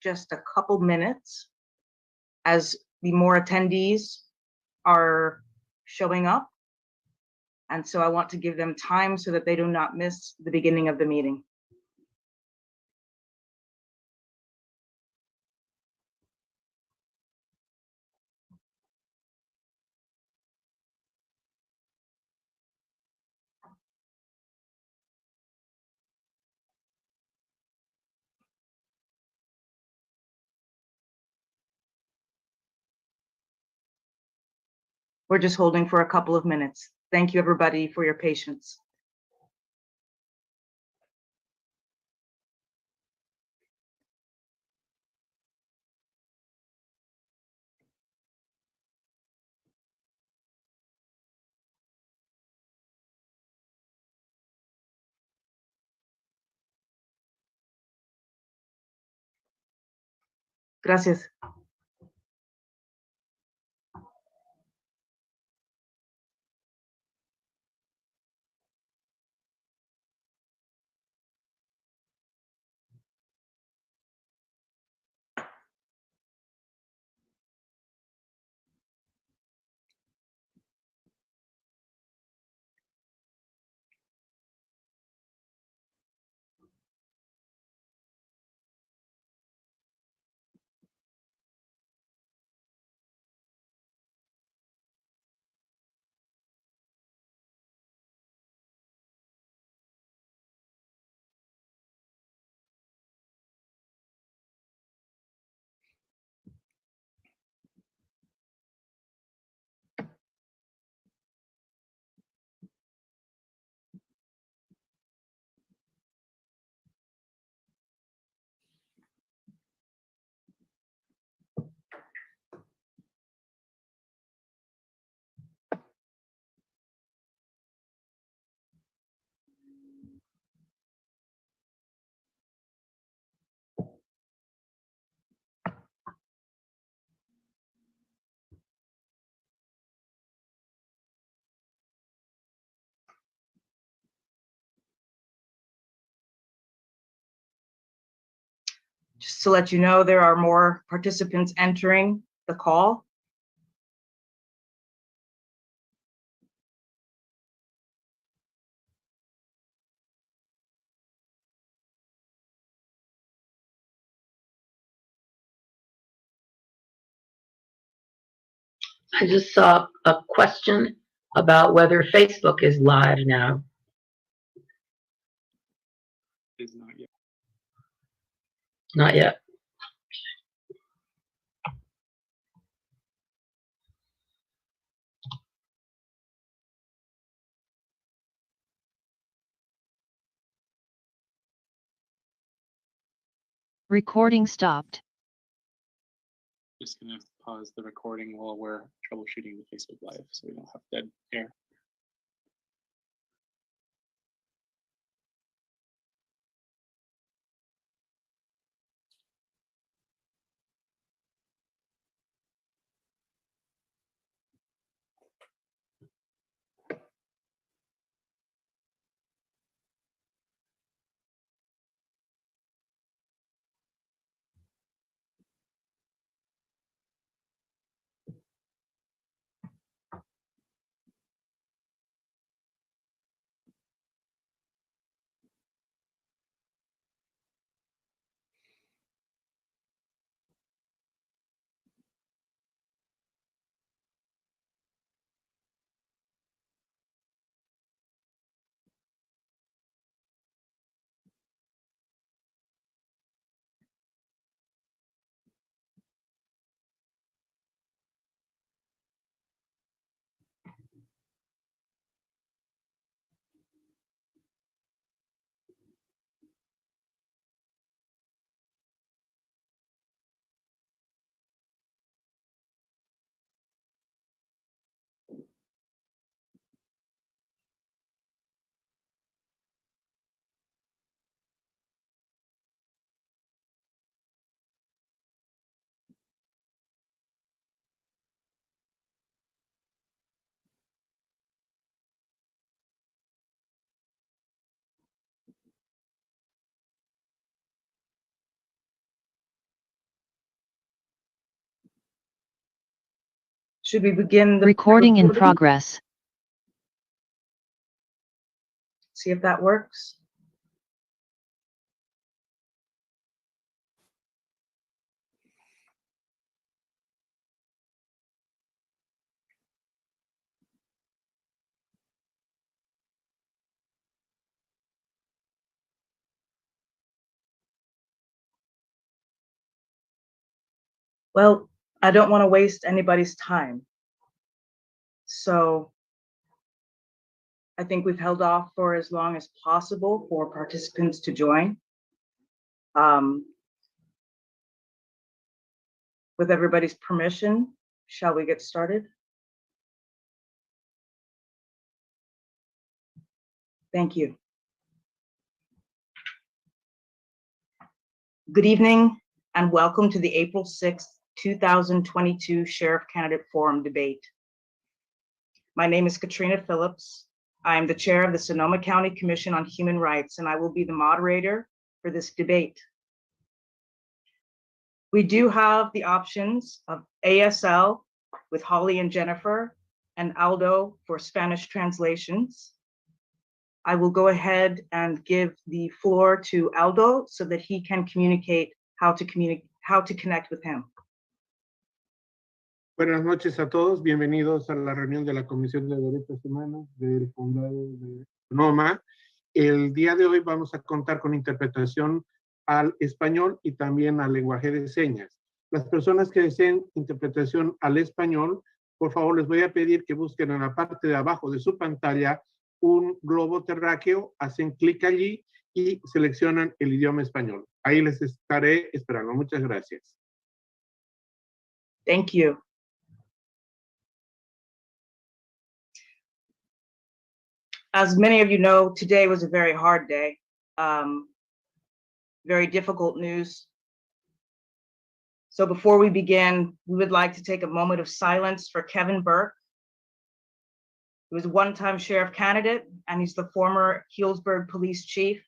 just a couple minutes as the more attendees are showing up. And so I want to give them time so that they do not miss the beginning of the meeting. We're just holding for a couple of minutes. Thank you, everybody, for your patience. Gracias. Just to let you know, there are more participants entering the call. I just saw a question about whether Facebook is live now. Is not yet. Not yet. Recording stopped. Just gonna pause the recording while we're troubleshooting the Facebook Live so we don't have dead air. Should we begin the Recording in recording? progress. See if that works. Well, I don't want to waste anybody's time. So I think we've held off for as long as possible for participants to join. With everybody's permission, shall we get started? Thank you. Good evening and welcome to the April 6th, 2022 Sheriff Candidate Forum debate. My name is Katrina Phillips. I am the chair of the Sonoma County Commission on Human Rights, and I will be the moderator for this debate. We do have the options of ASL with Holly and Jennifer and Aldo for Spanish translations. I will go ahead and give the floor to Aldo so that he can communicate how to connect with him. Buenas noches a todos, bienvenidos a la reunión de la Comisión de Derechos Humanos del Condado de Sonoma. El día de hoy vamos a contar con interpretación al español y también al lenguaje de señas. Las personas que deseen interpretación al español, por favor les voy a pedir que busquen en la parte de abajo de su pantalla un globo terráqueo, hacen clic allí y seleccionan el idioma español. Ahí les estaré esperando. Muchas gracias. Thank you. As many of you know, today was a very hard day. Very difficult news. So before we begin, we would like to take a moment of silence for Kevin Burke. He was a one-time sheriff candidate, and he's the former Healdsburg police chief.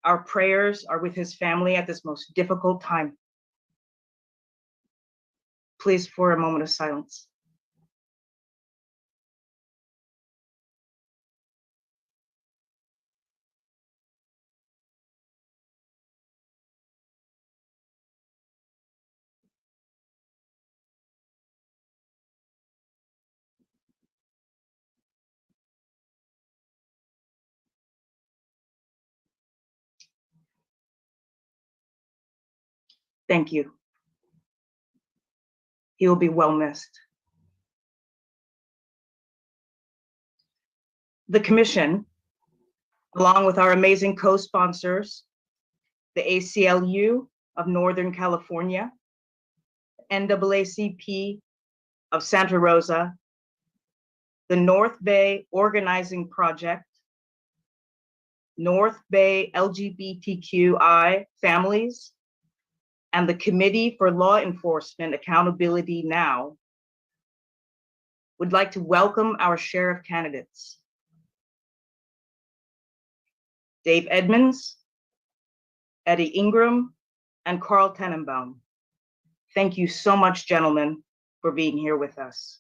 Our prayers are with his family at this most difficult time. Please, for a moment of silence. Thank you. He will be well missed. The commission, along with our amazing co-sponsors, the ACLU of Northern California, NAACP of Santa Rosa, the North Bay Organizing Project, North Bay LGBTQI families, and the Committee for Law Enforcement Accountability Now would like to welcome our sheriff candidates. Dave Edmonds, Eddie Engram, and Carl Tennenbaum. Thank you so much, gentlemen, for being here with us.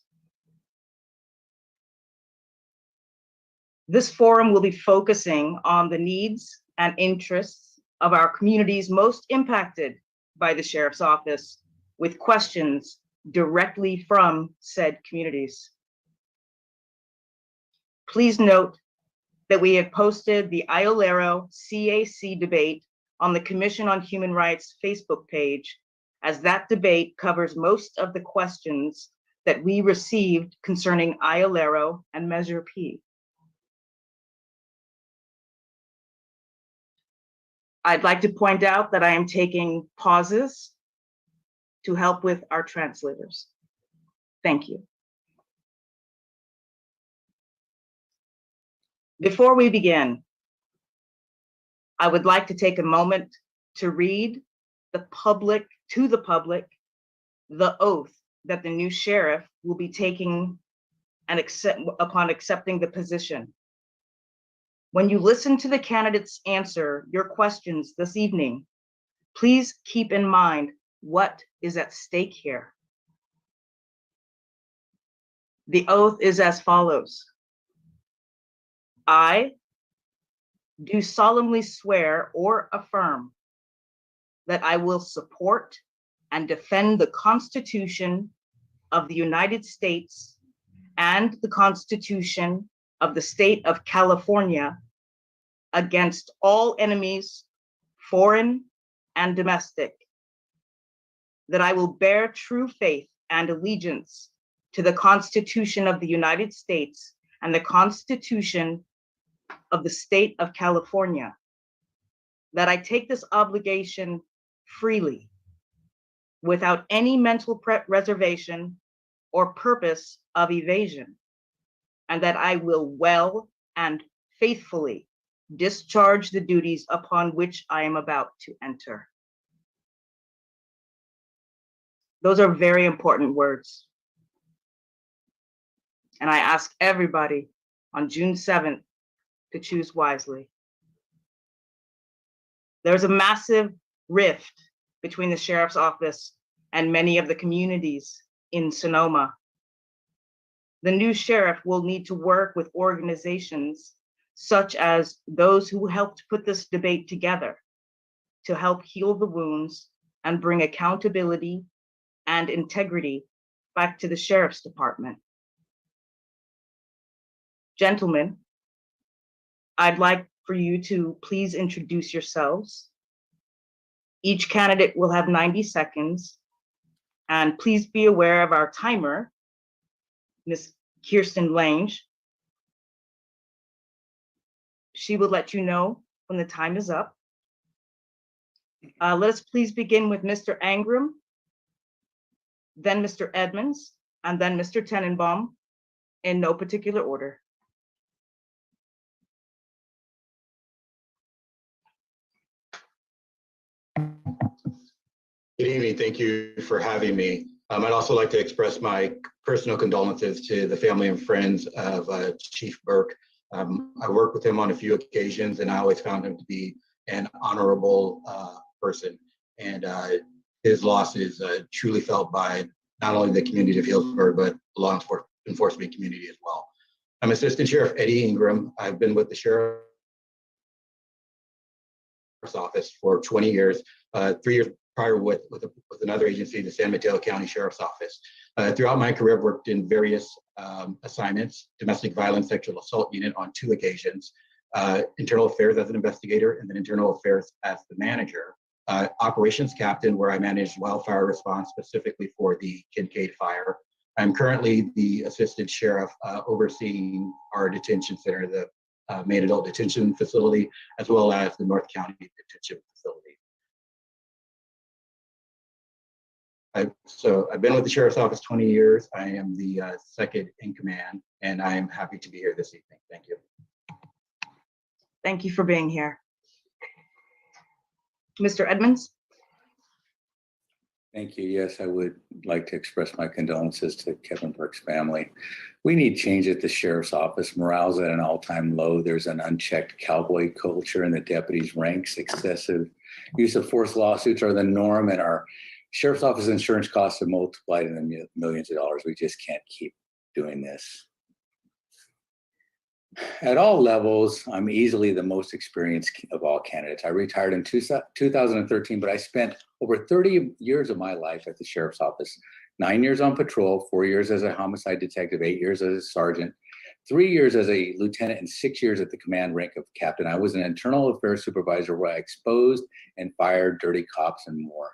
This forum will be focusing on the needs and interests of our communities most impacted by the Sheriff's Office, with questions directly from said communities. Please note that we have posted the Ailero CAC debate on the Commission on Human Rights Facebook page, as that debate covers most of the questions that we received concerning Ailero and Measure P. I'd like to point out that I am taking pauses to help with our translators. Thank you. Before we begin, I would like to take a moment to read to the public, the oath that the new sheriff will be taking upon accepting the position. When you listen to the candidates answer your questions this evening, please keep in mind what is at stake here. The oath is as follows. I do solemnly swear or affirm that I will support and defend the Constitution of the United States and the Constitution of the State of California against all enemies, foreign and domestic, that I will bear true faith and allegiance to the Constitution of the United States and the Constitution of the State of California, that I take this obligation freely, without any mental reservation or purpose of evasion, and that I will well and faithfully discharge the duties upon which I am about to enter. Those are very important words. And I ask everybody on June 7th to choose wisely. There's a massive rift between the sheriff's office and many of the communities in Sonoma. The new sheriff will need to work with organizations such as those who helped put this debate together to help heal the wounds and bring accountability and integrity back to the sheriff's department. Gentlemen, I'd like for you to please introduce yourselves. Each candidate will have 90 seconds, and please be aware of our timer, Ms. Kirsten Lange. She will let you know when the time is up. Let us please begin with Mr. Engram, then Mr. Edmonds, and then Mr. Tennenbaum, in no particular order. Good evening. Thank you for having me. I'd also like to express my personal condolences to the family and friends of Chief Burke. I worked with him on a few occasions, and I always found him to be an honorable person. And his loss is truly felt by not only the community of Healdsburg, but the law enforcement community as well. I'm Assistant Sheriff Eddie Engram. I've been with the Sheriff's Office for 20 years, 3 years prior with another agency, the San Mateo County Sheriff's Office. Throughout my career, I've worked in various assignments, domestic violence, sexual assault unit on 2 occasions, internal affairs as an investigator, and then internal affairs as the manager. Operations captain, where I managed wildfire response specifically for the Kincaid fire. I'm currently the assistant sheriff overseeing our detention center, the main adult detention facility, as well as the North County detention facility. So I've been with the Sheriff's Office 20 years. I am the second in command, and I am happy to be here this evening. Thank you. Thank you for being here. Mr. Edmonds? Thank you. Yes, I would like to express my condolences to Kevin Burke's family. We need change at the Sheriff's Office. Morale's at an all-time low. There's an unchecked cowboy culture in the deputies' ranks. Excessive use of force lawsuits are the norm, and our Sheriff's Office insurance costs have multiplied in the millions of dollars. We just can't keep doing this. At all levels, I'm easily the most experienced of all candidates. I retired in 2013, but I spent over 30 years of my life at the Sheriff's Office. 9 years on patrol, 4 years as a homicide detective, 8 years as a sergeant, 3 years as a lieutenant, and 6 years at the command rank of captain. I was an internal affairs supervisor where I exposed and fired dirty cops and more.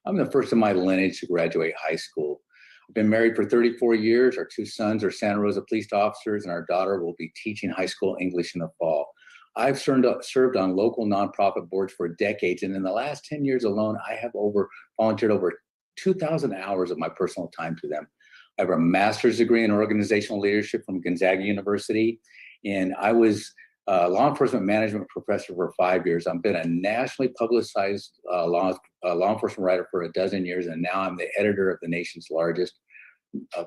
I'm the first in my lineage to graduate high school. I've been married for 34 years. Our 2 sons are Santa Rosa police officers, and our daughter will be teaching high school English in the fall. I've served on local nonprofit boards for decades, and in the last 10 years alone, I have volunteered over 2,000 hours of my personal time to them. I have a master's degree in organizational leadership from Gonzaga University, and I was a law enforcement management professor for 5 years. I've been a nationally publicized law enforcement writer for 12 years, and now I'm the editor of the nation's largest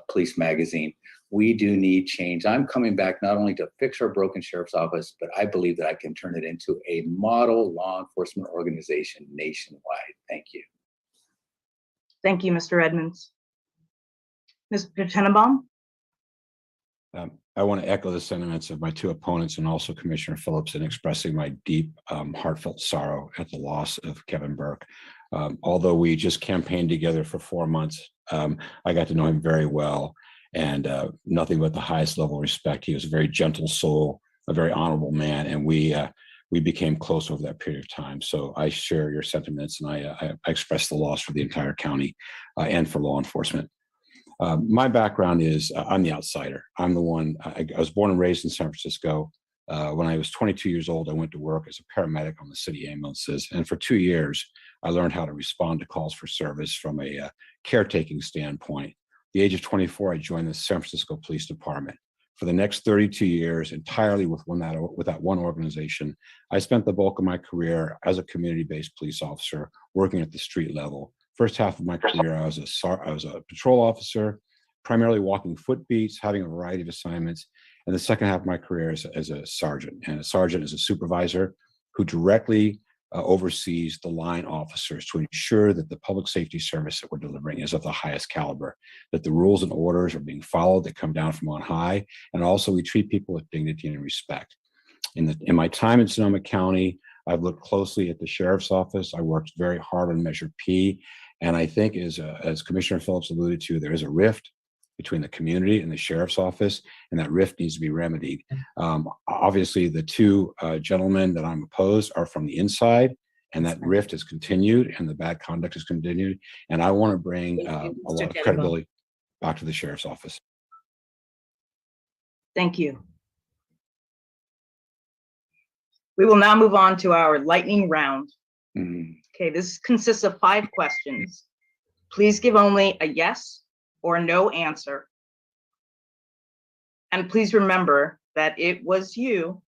police magazine. We do need change. I'm coming back not only to fix our broken Sheriff's Office, but I believe that I can turn it into a model law enforcement organization nationwide. Thank you. Thank you, Mr. Edmonds. Mr. Tennenbaum? I want to echo the sentiments of my two opponents and also Commissioner Phillips in expressing my deep, heartfelt sorrow at the loss of Kevin Burke. Although we just campaigned together for 4 months, I got to know him very well, and nothing but the highest level of respect. He was a very gentle soul, a very honorable man, and we became close over that period of time. So I share your sentiments, and I express the loss for the entire county and for law enforcement. My background is I'm the outsider. I'm the one, I was born and raised in San Francisco. When I was 22 years old, I went to work as a paramedic on the city ambulances. And for 2 years, I learned how to respond to calls for service from a caretaking standpoint. At the age of 24, I joined the San Francisco Police Department. For the next 32 years, entirely with that one organization, I spent the bulk of my career as a community-based police officer working at the street level. First half of my career, I was a patrol officer, primarily walking foot beats, having a variety of assignments. And the second half of my career is as a sergeant. And a sergeant is a supervisor who directly oversees the line officers to ensure that the public safety service that we're delivering is of the highest caliber, that the rules and orders are being followed that come down from on high. And also we treat people with dignity and respect. In my time in Sonoma County, I've looked closely at the sheriff's office. I worked very hard on Measure P. And I think as Commissioner Phillips alluded to, there is a rift between the community and the sheriff's office, and that rift needs to be remedied. Obviously, the two gentlemen that I'm opposed are from the inside, and that rift has continued, and the bad conduct has continued. And I want to bring a lot of credibility back to the sheriff's office. Thank you. We will now move on to our lightning round. Okay, this consists of 5 questions. Please give only a yes or no answer. And please remember that it was you,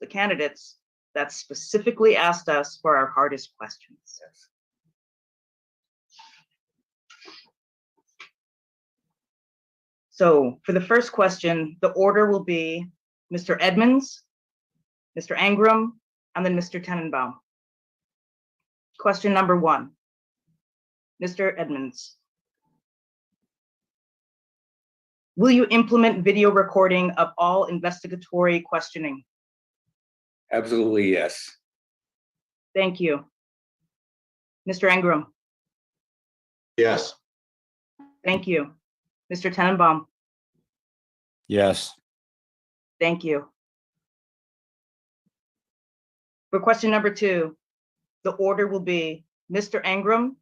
the candidates, that specifically asked us for our hardest questions. So for the first question, the order will be Mr. Edmonds, Mr. Engram, and then Mr. Tennenbaum. Question number 1, Mr. Edmonds. Will you implement video recording of all investigatory questioning? Absolutely, yes. Thank you. Mr. Engram. Yes. Thank you. Mr. Tennenbaum. Yes. Thank you. For question number 2, the order will be Mr. Engram,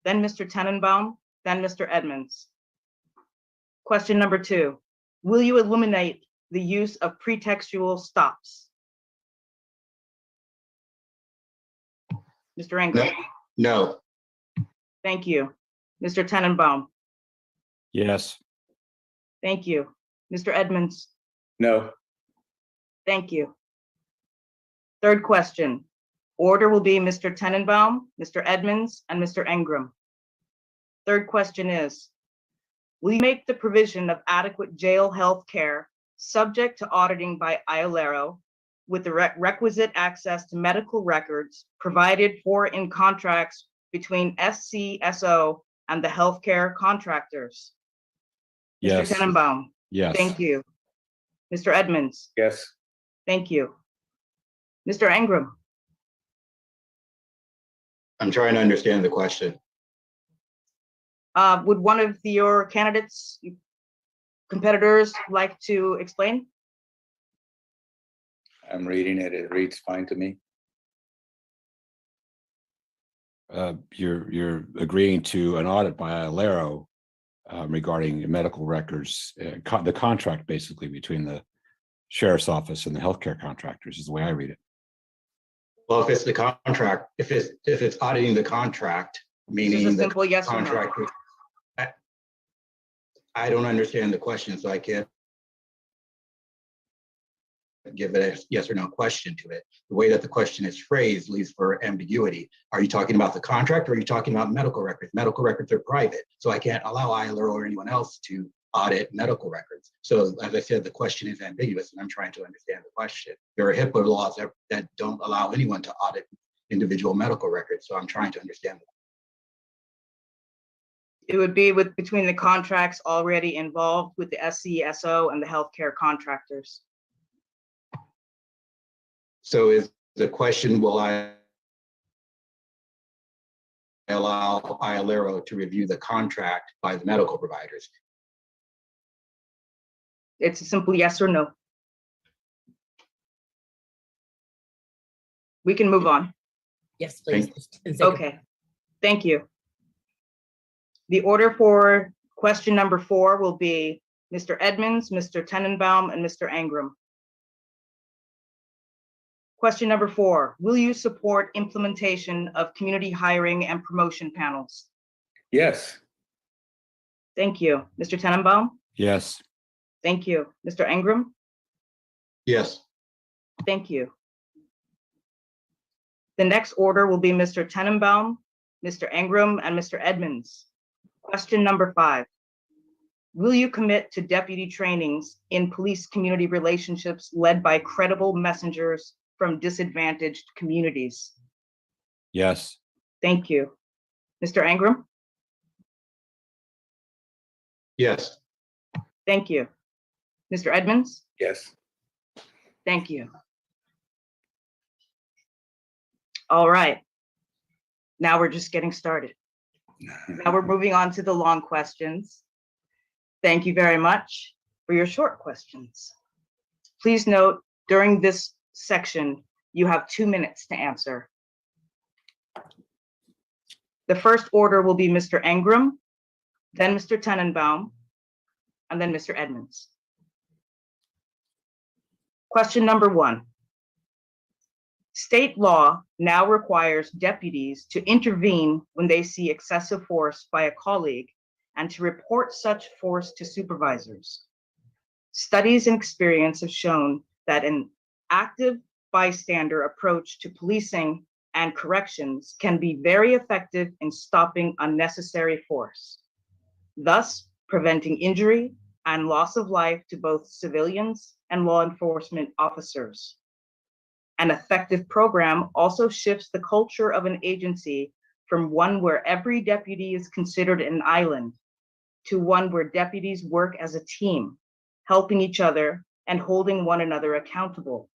then Mr. Tennenbaum, then Mr. Edmonds. Question number 2, will you eliminate the use of pretextual stops? Mr. Engram. No. Thank you. Mr. Tennenbaum. Yes. Thank you. Mr. Edmonds. No. Thank you. Third question. Order will be Mr. Tennenbaum, Mr. Edmonds, and Mr. Engram. Third question is, will you make the provision of adequate jail health care subject to auditing by Ailero with the requisite access to medical records provided for in contracts between SCSO and the healthcare contractors? Yes. Mr. Tennenbaum. Yes. Thank you. Mr. Edmonds. Yes. Thank you. Mr. Engram. I'm trying to understand the question. Would one of your candidates, competitors, like to explain? I'm reading it. It reads fine to me. You're agreeing to an audit by Ailero regarding medical records, the contract basically between the sheriff's office and the healthcare contractors is the way I read it. Well, if it's the contract, if it's auditing the contract, meaning Just a the simple yes or no. contract, I don't understand the question, so I can't give it a yes or no question to it. The way that the question is phrased leaves for ambiguity. Are you talking about the contract or are you talking about medical records? Medical records are private, so I can't allow Ailero or anyone else to audit medical records. So as I said, the question is ambiguous and I'm trying to understand the question. There are HIPAA laws that don't allow anyone to audit individual medical records, so I'm trying to understand that. It would be between the contracts already involved with the SCSO and the healthcare contractors. So is the question, will I allow Ailero to review the contract by the medical providers? It's a simple yes or no. We can move on. Yes, please. Okay, thank you. The order for question number 4 will be Mr. Edmonds, Mr. Tennenbaum, and Mr. Engram. Question number 4, will you support implementation of community hiring and promotion panels? Yes. Thank you. Mr. Tennenbaum? Yes. Thank you. Mr. Engram? Yes. Thank you. The next order will be Mr. Tennenbaum, Mr. Engram, and Mr. Edmonds. Question number 5. Will you commit to deputy trainings in police community relationships led by credible messengers from disadvantaged communities? Yes. Thank you. Mr. Engram? Yes. Thank you. Mr. Edmonds? Yes. Thank you. All right. Now we're just getting started. Now we're moving on to the long questions. Thank you very much for your short questions. Please note, during this section, you have 2 minutes to answer. The first order will be Mr. Engram, then Mr. Tennenbaum, and then Mr. Edmonds. Question number 1. State law now requires deputies to intervene when they see excessive force by a colleague and to report such force to supervisors. Studies and experience have shown that an active bystander approach to policing and corrections can be very effective in stopping unnecessary force, thus preventing injury and loss of life to both civilians and law enforcement officers. An effective program also shifts the culture of an agency from one where every deputy is considered an island to one where deputies work as a team, helping each other and holding one another accountable.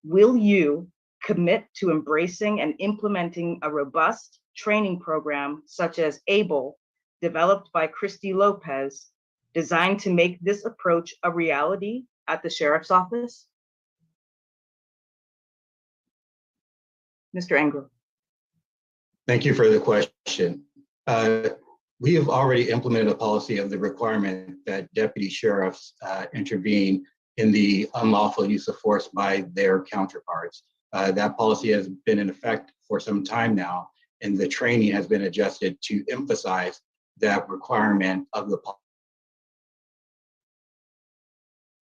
Will you commit to embracing and implementing a robust training program such as ABLE, developed by Christy Lopez, designed to make this approach a reality at the Sheriff's Office? Mr. Engram. Thank you for the question. We have already implemented a policy of the requirement that deputy sheriffs intervene in the unlawful use of force by their counterparts. That policy has been in effect for some time now, and the training has been adjusted to emphasize that requirement of the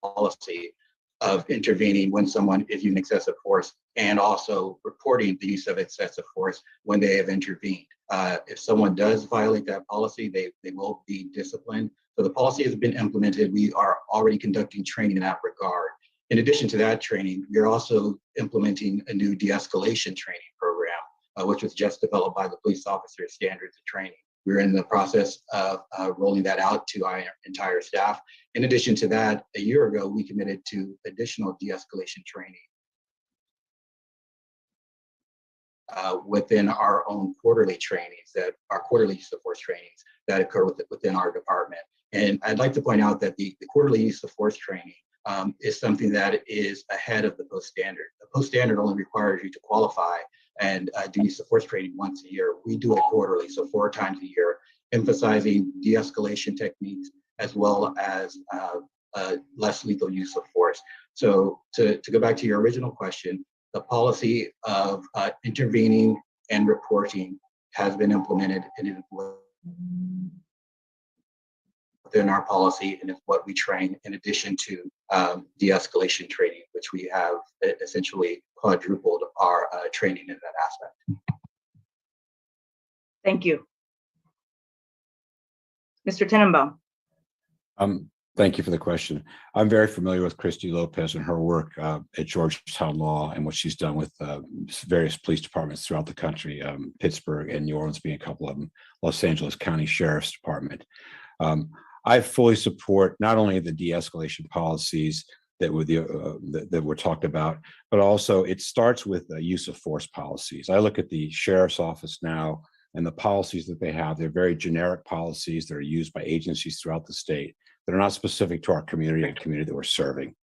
policy of intervening when someone is using excessive force, and also reporting the use of excessive force when they have intervened. If someone does violate that policy, they will be disciplined. So the policy has been implemented. We are already conducting training in that regard. In addition to that training, we are also implementing a new de-escalation training program, which was just developed by the police officer standards of training. We're in the process of rolling that out to our entire staff. In addition to that, a year ago, we committed to additional de-escalation training within our own quarterly trainings, that our quarterly use of force trainings that occur within our department. And I'd like to point out that the quarterly use of force training is something that is ahead of the post standard. The post standard only requires you to qualify and do use of force training once a year. We do it quarterly, so 4 times a year, emphasizing de-escalation techniques as well as less lethal use of force. So to go back to your original question, the policy of intervening and reporting has been implemented, and it is within our policy, and it's what we train in addition to de-escalation training, which we have essentially quadrupled our training in that aspect. Thank you. Mr. Tennenbaum. Thank you for the question. I'm very familiar with Christy Lopez and her work at Georgetown Law and what she's done with various police departments throughout the country, Pittsburgh and New Orleans being a couple of them, Los Angeles County Sheriff's Department. I fully support not only the de-escalation policies that were talked about, but also it starts with the use of force policies. I look at the Sheriff's Office now and the policies that they have. They're very generic policies that are used by agencies throughout the state that are not specific to our community or the community that we're serving.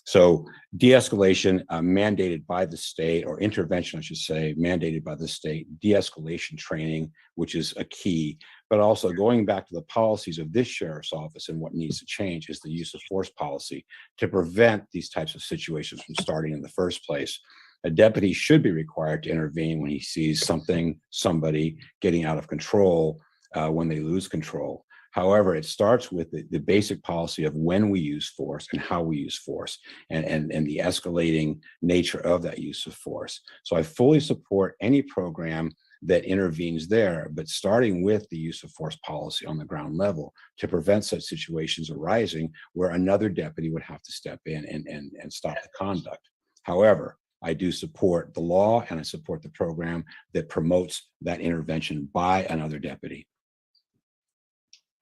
So de-escalation mandated by the state, or intervention, I should say, mandated by the state, de-escalation training, which is a key, but also going back to the policies of this sheriff's office and what needs to change is the use of force policy to prevent these types of situations from starting in the first place. A deputy should be required to intervene when he sees somebody getting out of control when they lose control. However, it starts with the basic policy of when we use force and how we use force and the escalating nature of that use of force. So I fully support any program that intervenes there, but starting with the use of force policy on the ground level to prevent such situations arising where another deputy would have to step in and stop the conduct. However, I do support the law and I support the program that promotes that intervention by another deputy.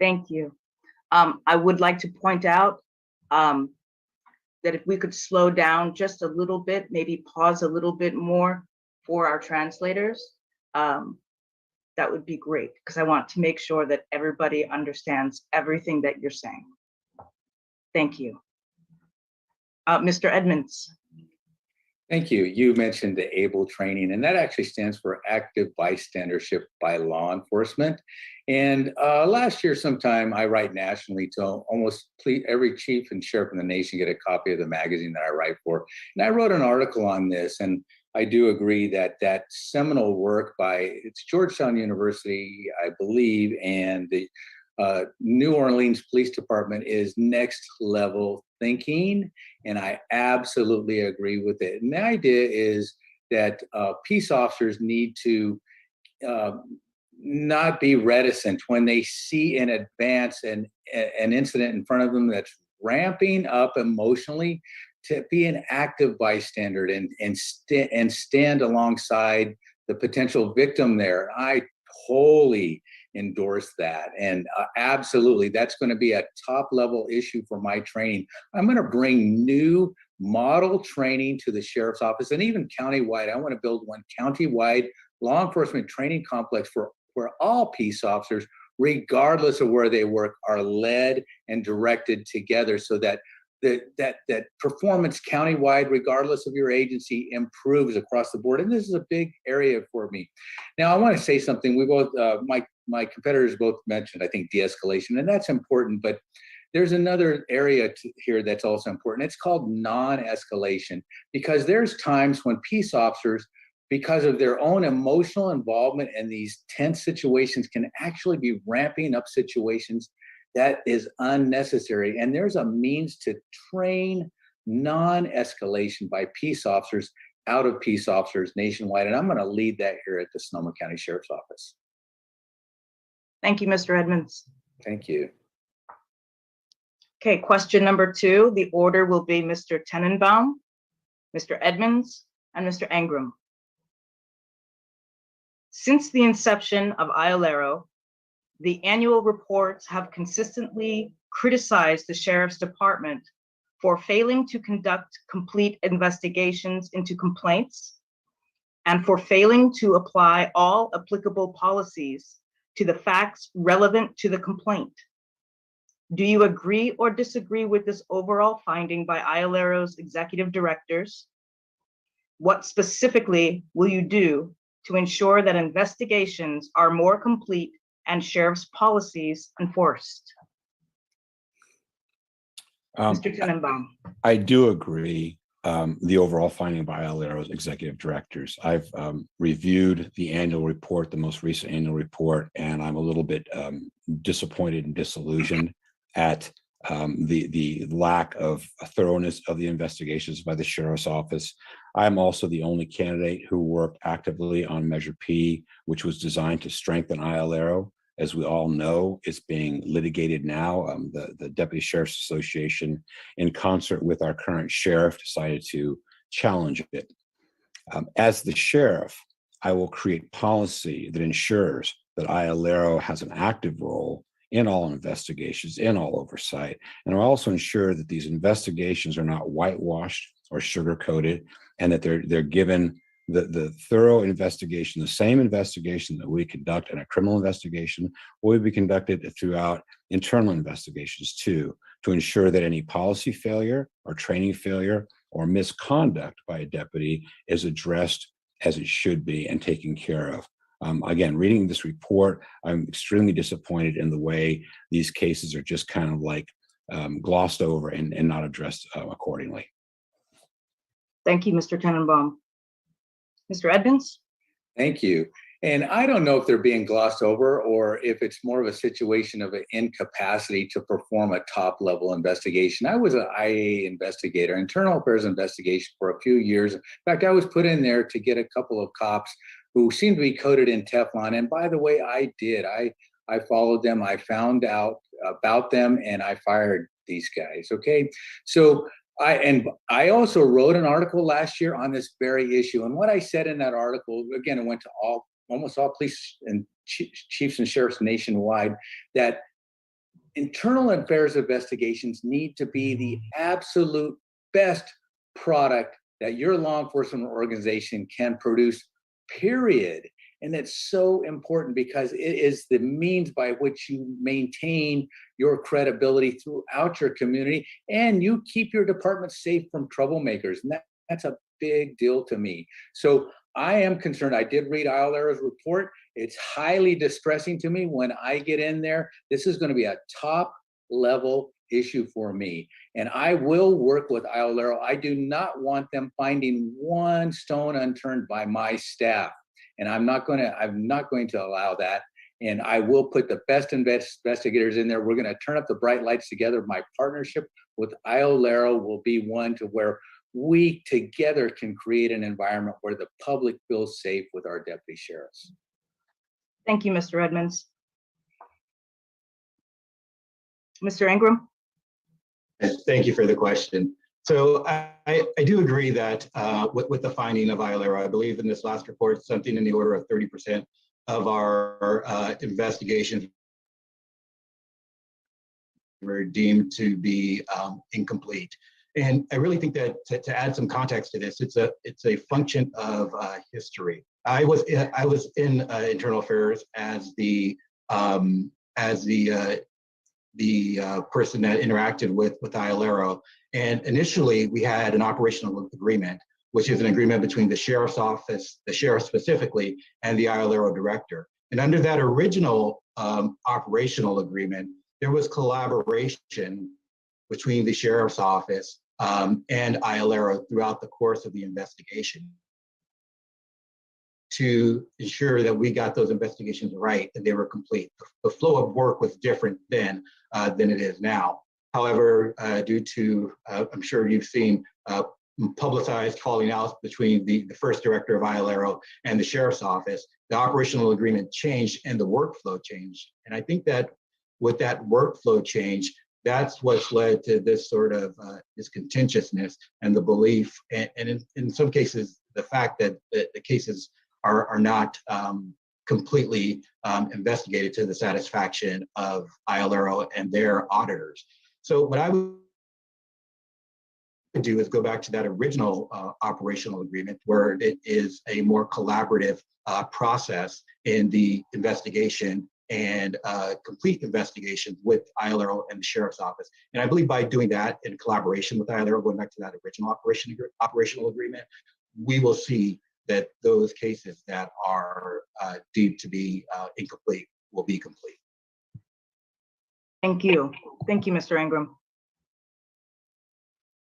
Thank you. I would like to point out that if we could slow down just a little bit, maybe pause a little bit more for our translators, that would be great, because I want to make sure that everybody understands everything that you're saying. Thank you. Mr. Edmonds. Thank you. You mentioned the ABLE training, and that actually stands for Active Bystandership by Law Enforcement. And last year sometime, I write nationally to almost every chief and sheriff in the nation get a copy of the magazine that I write for. And I wrote an article on this, and I do agree that that seminal work by, it's Georgetown University, I believe, and the New Orleans Police Department is next level thinking, and I absolutely agree with it. And the idea is that peace officers need to not be reticent when they see in advance an incident in front of them that's ramping up emotionally, to be an active bystander and stand alongside the potential victim there. I totally endorse that, and absolutely that's going to be a top level issue for my training. I'm going to bring new model training to the sheriff's office, and even countywide. I want to build one countywide law enforcement training complex where all peace officers, regardless of where they work, are led and directed together, so that that performance countywide, regardless of your agency, improves across the board. And this is a big area for me. Now, I want to say something. We both, my competitors both mentioned, I think, de-escalation, and that's important. But there's another area here that's also important. It's called non-escalation, because there's times when peace officers, because of their own emotional involvement in these tense situations, can actually be ramping up situations that is unnecessary. And there's a means to train non-escalation by peace officers out of peace officers nationwide. And I'm going to lead that here at the Sonoma County Sheriff's Office. Thank you, Mr. Edmonds. Thank you. Okay, question number 2. The order will be Mr. Tennenbaum, Mr. Edmonds, and Mr. Engram. Since the inception of Ailero, the annual reports have consistently criticized the Sheriff's Department for failing to conduct complete investigations into complaints and for failing to apply all applicable policies to the facts relevant to the complaint. Do you agree or disagree with this overall finding by Ailero's executive directors? What specifically will you do to ensure that investigations are more complete and sheriff's policies enforced? Mr. Tennenbaum. I do agree the overall finding by Ailero's executive directors. I've reviewed the annual report, the most recent annual report, and I'm a little bit disappointed and disillusioned at the lack of thoroughness of the investigations by the Sheriff's Office. I'm also the only candidate who worked actively on Measure P, which was designed to strengthen Ailero. As we all know, it's being litigated now. The Deputy Sheriff's Association, in concert with our current sheriff, decided to challenge it. As the sheriff, I will create policy that ensures that Ailero has an active role in all investigations, in all oversight, and I'll also ensure that these investigations are not whitewashed or sugar-coated, and that they're given the thorough investigation, the same investigation that we conduct in a criminal investigation will be conducted throughout internal investigations too, to ensure that any policy failure or training failure or misconduct by a deputy is addressed as it should be and taken care of. Again, reading this report, I'm extremely disappointed in the way these cases are just kind of like glossed over and not addressed accordingly. Thank you, Mr. Tennenbaum. Mr. Edmonds? Thank you. And I don't know if they're being glossed over or if it's more of a situation of an incapacity to perform a top level investigation. I was an IA investigator, internal affairs investigation, for a few years. In fact, I was put in there to get a couple of cops who seemed to be coated in Teflon. And by the way, I did. I followed them. I found out about them and I fired these guys. Okay. So I also wrote an article last year on this very issue. And what I said in that article, again, it went to almost all police and chiefs and sheriffs nationwide, that internal affairs investigations need to be the absolute best product that your law enforcement organization can produce, period. And that's so important because it is the means by which you maintain your credibility throughout your community and you keep your department safe from troublemakers. And that's a big deal to me. So I am concerned. I did read Ailero's report. It's highly distressing to me when I get in there. This is going to be a top level issue for me. And I will work with Ailero. I do not want them finding one stone unturned by my staff. And I'm not going to allow that. And I will put the best investigators in there. We're going to turn up the bright lights together. My partnership with Ailero will be one to where we together can create an environment where the public feels safe with our deputy sheriffs. Thank you, Mr. Edmonds. Mr. Engram? Thank you for the question. So I do agree that with the finding of Ailero, I believe in this last report, something in the order of 30% of our investigations were deemed to be incomplete. And I really think that to add some context to this, it's a function of history. I was in internal affairs as the person that interacted with Ailero. And initially, we had an operational agreement, which is an agreement between the sheriff's office, the sheriff specifically, and the Ailero director. And under that original operational agreement, there was collaboration between the sheriff's office and Ailero throughout the course of the investigation to ensure that we got those investigations right and they were complete. The flow of work was different then than it is now. However, due to, I'm sure you've seen publicized falling out between the first director of Ailero and the sheriff's office, the operational agreement changed and the workflow changed. And I think that with that workflow change, that's what's led to this sort of this contentiousness and the belief, and in some cases, the fact that the cases are not completely investigated to the satisfaction of Ailero and their auditors. So what I would do is go back to that original operational agreement where it is a more collaborative process in the investigation and complete investigation with Ailero and the sheriff's office. And I believe by doing that in collaboration with Ailero, going back to that original operational agreement, we will see that those cases that are deemed to be incomplete will be complete. Thank you. Thank you, Mr. Engram.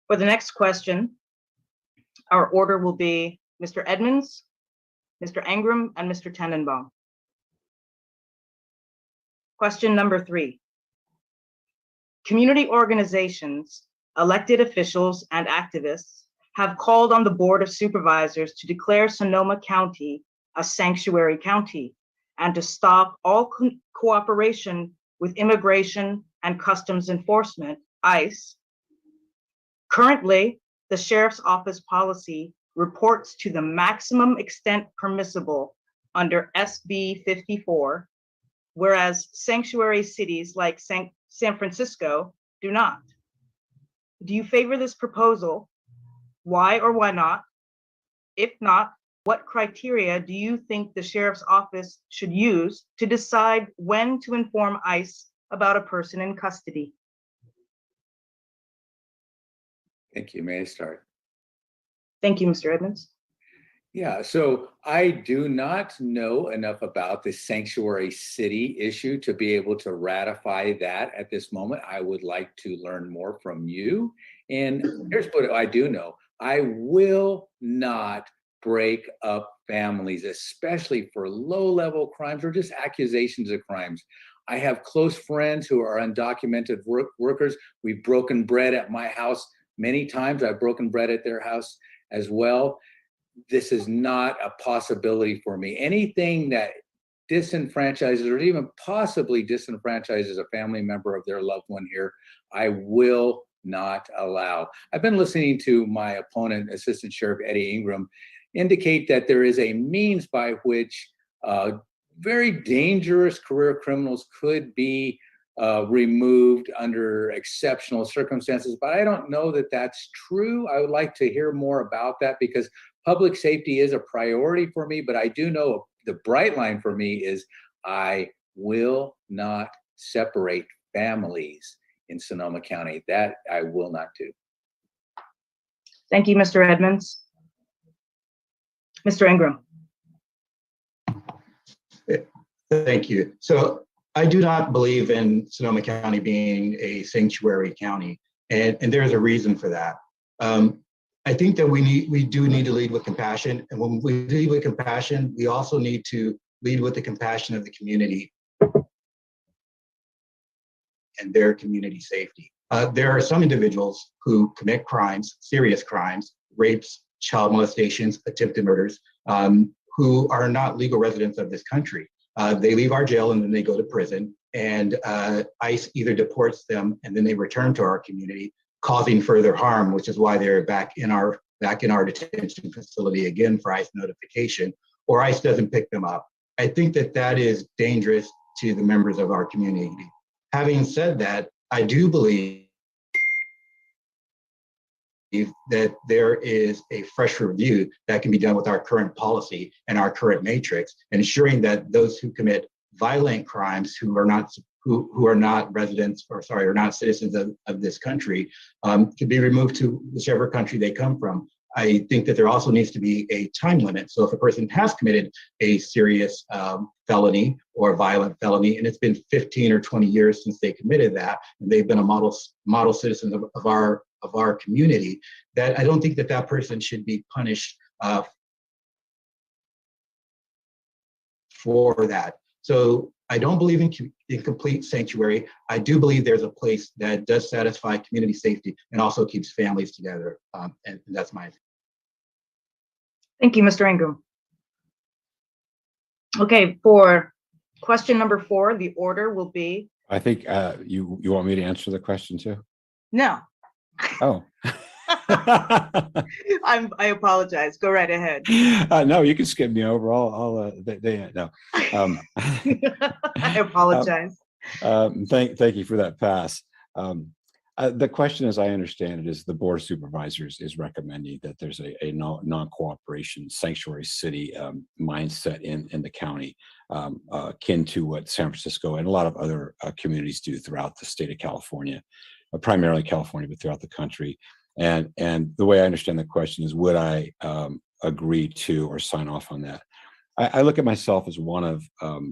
For the next question, our order will be Mr. Edmonds, Mr. Engram, and Mr. Tennenbaum. Question number 3. Community organizations, elected officials, and activists have called on the Board of Supervisors to declare Sonoma County a sanctuary county and to stop all cooperation with Immigration and Customs Enforcement, ICE. Currently, the Sheriff's Office policy reports to the maximum extent permissible under SB 54, whereas sanctuary cities like San Francisco do not. Do you favor this proposal? Why or why not? If not, what criteria do you think the Sheriff's Office should use to decide when to inform ICE about a person in custody? Thank you. May I start? Thank you, Mr. Edmonds. Yeah, so I do not know enough about the sanctuary city issue to be able to ratify that at this moment. I would like to learn more from you. And here's what I do know. I will not break up families, especially for low-level crimes or just accusations of crimes. I have close friends who are undocumented workers. We've broken bread at my house many times. I've broken bread at their house as well. This is not a possibility for me. Anything that disenfranchises or even possibly disenfranchises a family member of their loved one here, I will not allow. I've been listening to my opponent, Assistant Sheriff Eddie Engram, indicate that there is a means by which very dangerous career criminals could be removed under exceptional circumstances, but I don't know that that's true. I would like to hear more about that because public safety is a priority for me, but I do know the bright line for me is I will not separate families in Sonoma County. That I will not do. Thank you, Mr. Edmonds. Mr. Engram. Thank you. So I do not believe in Sonoma County being a sanctuary county, and there's a reason for that. I think that we do need to lead with compassion, and when we lead with compassion, we also need to lead with the compassion of the community and their community safety. There are some individuals who commit crimes, serious crimes, rapes, child molestations, attempted murders, who are not legal residents of this country. They leave our jail and then they go to prison, and ICE either deports them and then they return to our community, causing further harm, which is why they're back in our detention facility again for ICE notification, or ICE doesn't pick them up. I think that that is dangerous to the members of our community. Having said that, I do believe that there is a fresh review that can be done with our current policy and our current matrix, ensuring that those who commit violent crimes who are not residents, or sorry, are not citizens of this country, can be removed to whichever country they come from. I think that there also needs to be a time limit. So if a person has committed a serious felony or violent felony, and it's been 15 or 20 years since they committed that, and they've been a model citizen of our community, that I don't think that that person should be punished for that. So I don't believe in complete sanctuary. I do believe there's a place that does satisfy community safety and also keeps families together. And that's my opinion. Thank you, Mr. Engram. Okay, for question number 4, the order will be. I think you want me to answer the question too? No. Oh. I apologize. Go right ahead. No, you can skip me over. No. I apologize. Thank you for that pass. The question, as I understand it, is the Board of Supervisors is recommending that there's a non-cooperation sanctuary city mindset in the county, akin to what San Francisco and a lot of other communities do throughout the state of California, primarily California, but throughout the country. And the way I understand the question is, would I agree to or sign off on that? I look at myself as one of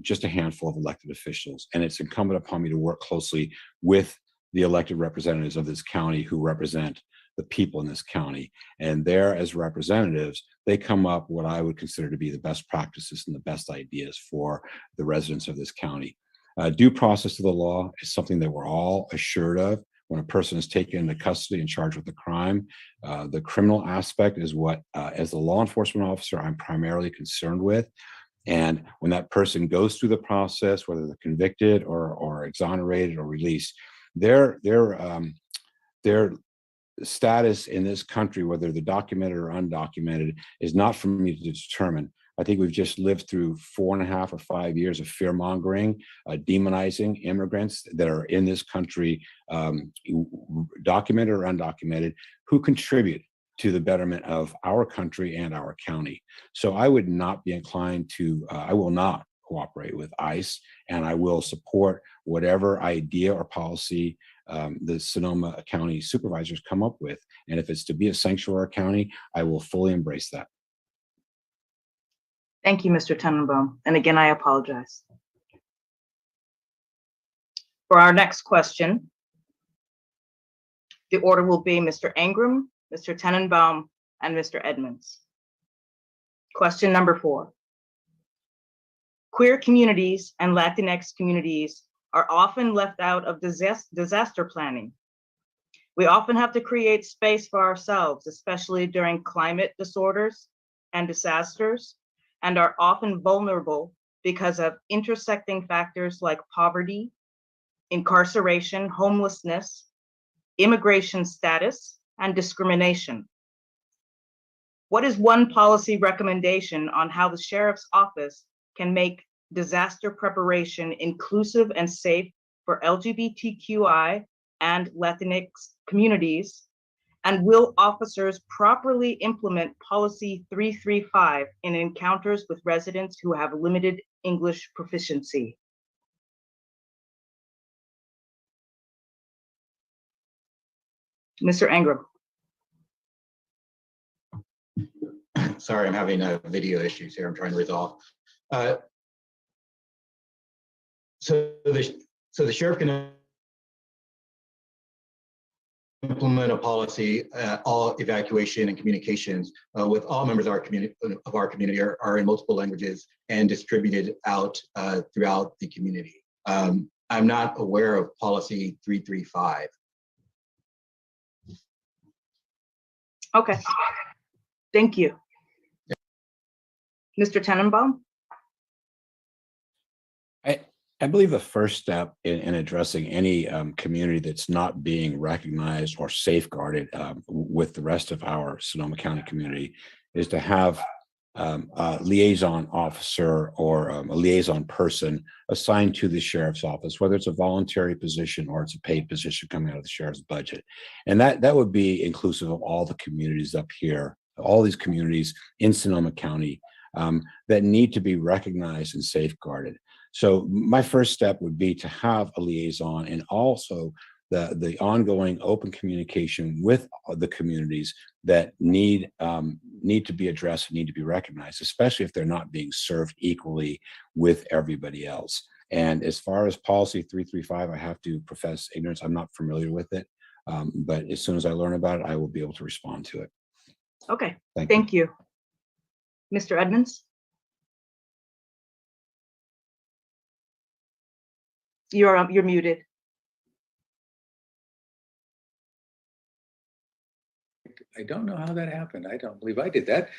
just a handful of elected officials, and it's incumbent upon me to work closely with the elected representatives of this county who represent the people in this county. And there, as representatives, they come up what I would consider to be the best practices and the best ideas for the residents of this county. Due process of the law is something that we're all assured of. When a person is taken into custody and charged with a crime, the criminal aspect is what, as a law enforcement officer, I'm primarily concerned with. And when that person goes through the process, whether they're convicted or exonerated or released, their status in this country, whether they're documented or undocumented, is not for me to determine. I think we've just lived through 4.5 or 5 years of fear mongering, demonizing immigrants that are in this country, documented or undocumented, who contribute to the betterment of our country and our county. So I would not be inclined to, I will not cooperate with ICE, and I will support whatever idea or policy the Sonoma County supervisors come up with. And if it's to be a sanctuary county, I will fully embrace that. Thank you, Mr. Tennenbaum. And again, I apologize. For our next question, the order will be Mr. Engram, Mr. Tennenbaum, and Mr. Edmonds. Question number 4. Queer communities and Latinx communities are often left out of disaster planning. We often have to create space for ourselves, especially during climate disorders and disasters, and are often vulnerable because of intersecting factors like poverty, incarceration, homelessness, immigration status, and discrimination. What is one policy recommendation on how the Sheriff's Office can make disaster preparation inclusive and safe for LGBTQI and Latinx communities? And will officers properly implement Policy 335 in encounters with residents who have limited English proficiency? Mr. Engram. Sorry, I'm having video issues here. I'm trying to resolve. So the sheriff can implement a policy. All evacuation and communications with all members of our community are in multiple languages and distributed out throughout the community. I'm not aware of Policy 335. Okay, thank you. Mr. Tennenbaum? I believe the first step in addressing any community that's not being recognized or safeguarded with the rest of our Sonoma County community is to have a liaison officer or a liaison person assigned to the sheriff's office, whether it's a voluntary position or it's a paid position coming out of the sheriff's budget. And that would be inclusive of all the communities up here, all these communities in Sonoma County that need to be recognized and safeguarded. So my first step would be to have a liaison and also the ongoing open communication with the communities that need to be addressed and need to be recognized, especially if they're not being served equally with everybody else. And as far as Policy 335, I have to profess ignorance. I'm not familiar with it, but as soon as I learn about it, I will be able to respond to it. Okay, Thank you. Mr. Edmonds? You're muted. I don't know how that happened. I don't believe I did that.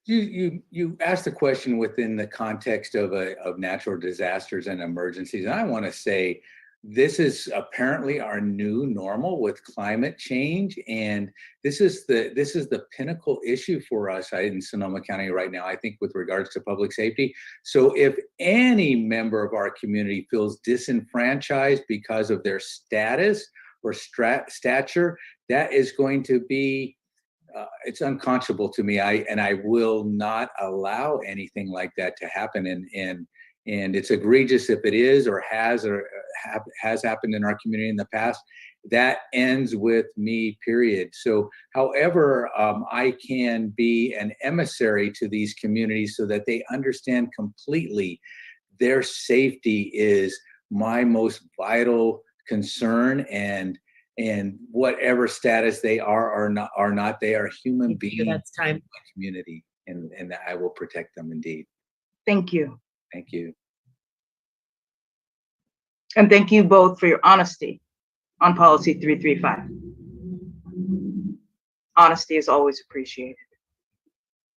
You asked the question within the context of natural disasters and emergencies, and I want to say this is apparently our new normal with climate change, and this is the pinnacle issue for us in Sonoma County right now, I think, with regards to public safety. So if any member of our community feels disenfranchised because of their status or stature, that is going to be it's unconscionable to me. I will not allow anything like that to happen. And it's egregious if it is or has happened in our community in the past. That ends with me, period. So however I can be an emissary to these communities so that they understand completely their safety is my most vital concern, and whatever status they are or not, they are human beings. That's time. In my community, and I will protect them indeed. Thank you. Thank you. And thank you both for your honesty on Policy 335. Honesty is always appreciated.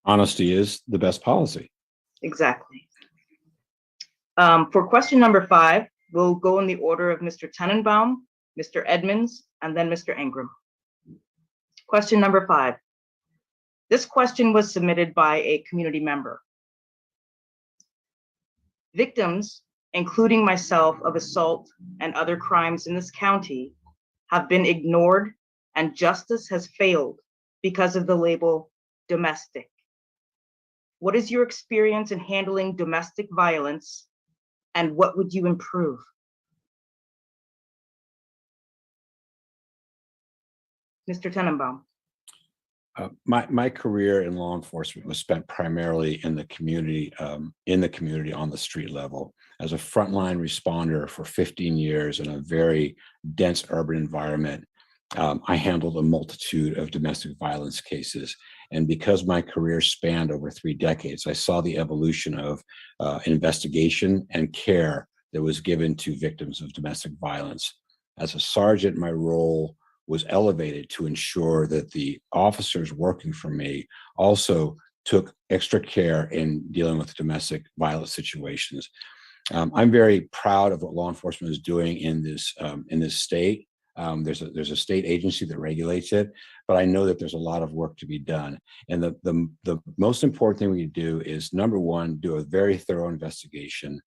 Honesty is the best policy. Exactly. For question number 5, we'll go in the order of Mr. Tennenbaum, Mr. Edmonds, and then Mr. Engram. Question number 5. This question was submitted by a community member. Victims, including myself, of assault and other crimes in this county have been ignored, and justice has failed because of the label domestic. What is your experience in handling domestic violence, and what would you improve? Mr. Tennenbaum. My career in law enforcement was spent primarily in the community on the street level. As a frontline responder for 15 years in a very dense urban environment, I handled a multitude of domestic violence cases. And because my career spanned over 3 decades, I saw the evolution of investigation and care that was given to victims of domestic violence. As a sergeant, my role was elevated to ensure that the officers working for me also took extra care in dealing with domestic violence situations. I'm very proud of what law enforcement is doing in this state. There's a state agency that regulates it, but I know that there's a lot of work to be done. And the most important thing we do is, number one, do a very thorough investigation,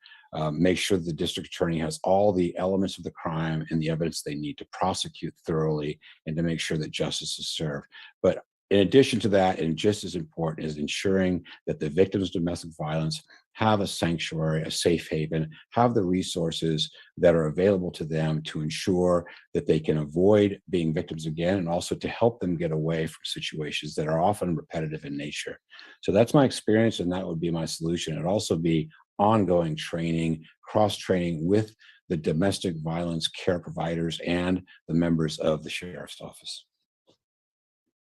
make sure the district attorney has all the elements of the crime and the evidence they need to prosecute thoroughly and to make sure that justice is served. But in addition to that, and just as important, is ensuring that the victims of domestic violence have a sanctuary, a safe haven, have the resources that are available to them to ensure that they can avoid being victims again, and also to help them get away from situations that are often repetitive in nature. So that's my experience, and that would be my solution. It'd also be ongoing training, cross-training with the domestic violence care providers and the members of the sheriff's office.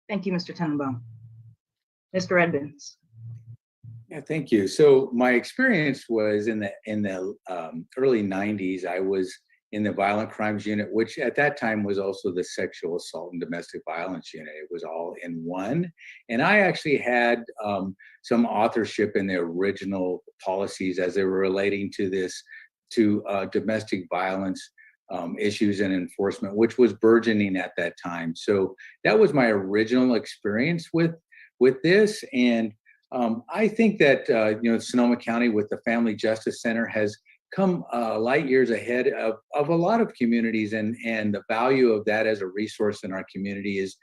Thank you, Mr. Tennenbaum. Mr. Edmonds. Yeah, thank you. So my experience was in the early 90s. I was in the violent crimes unit, which at that time was also the sexual assault and domestic violence unit. It was all in one. And I actually had some authorship in the original policies as they were relating to domestic violence issues and enforcement, which was burgeoning at that time. So that was my original experience with this. And I think that Sonoma County with the Family Justice Center has come light years ahead of a lot of communities, and the value of that as a resource in our community is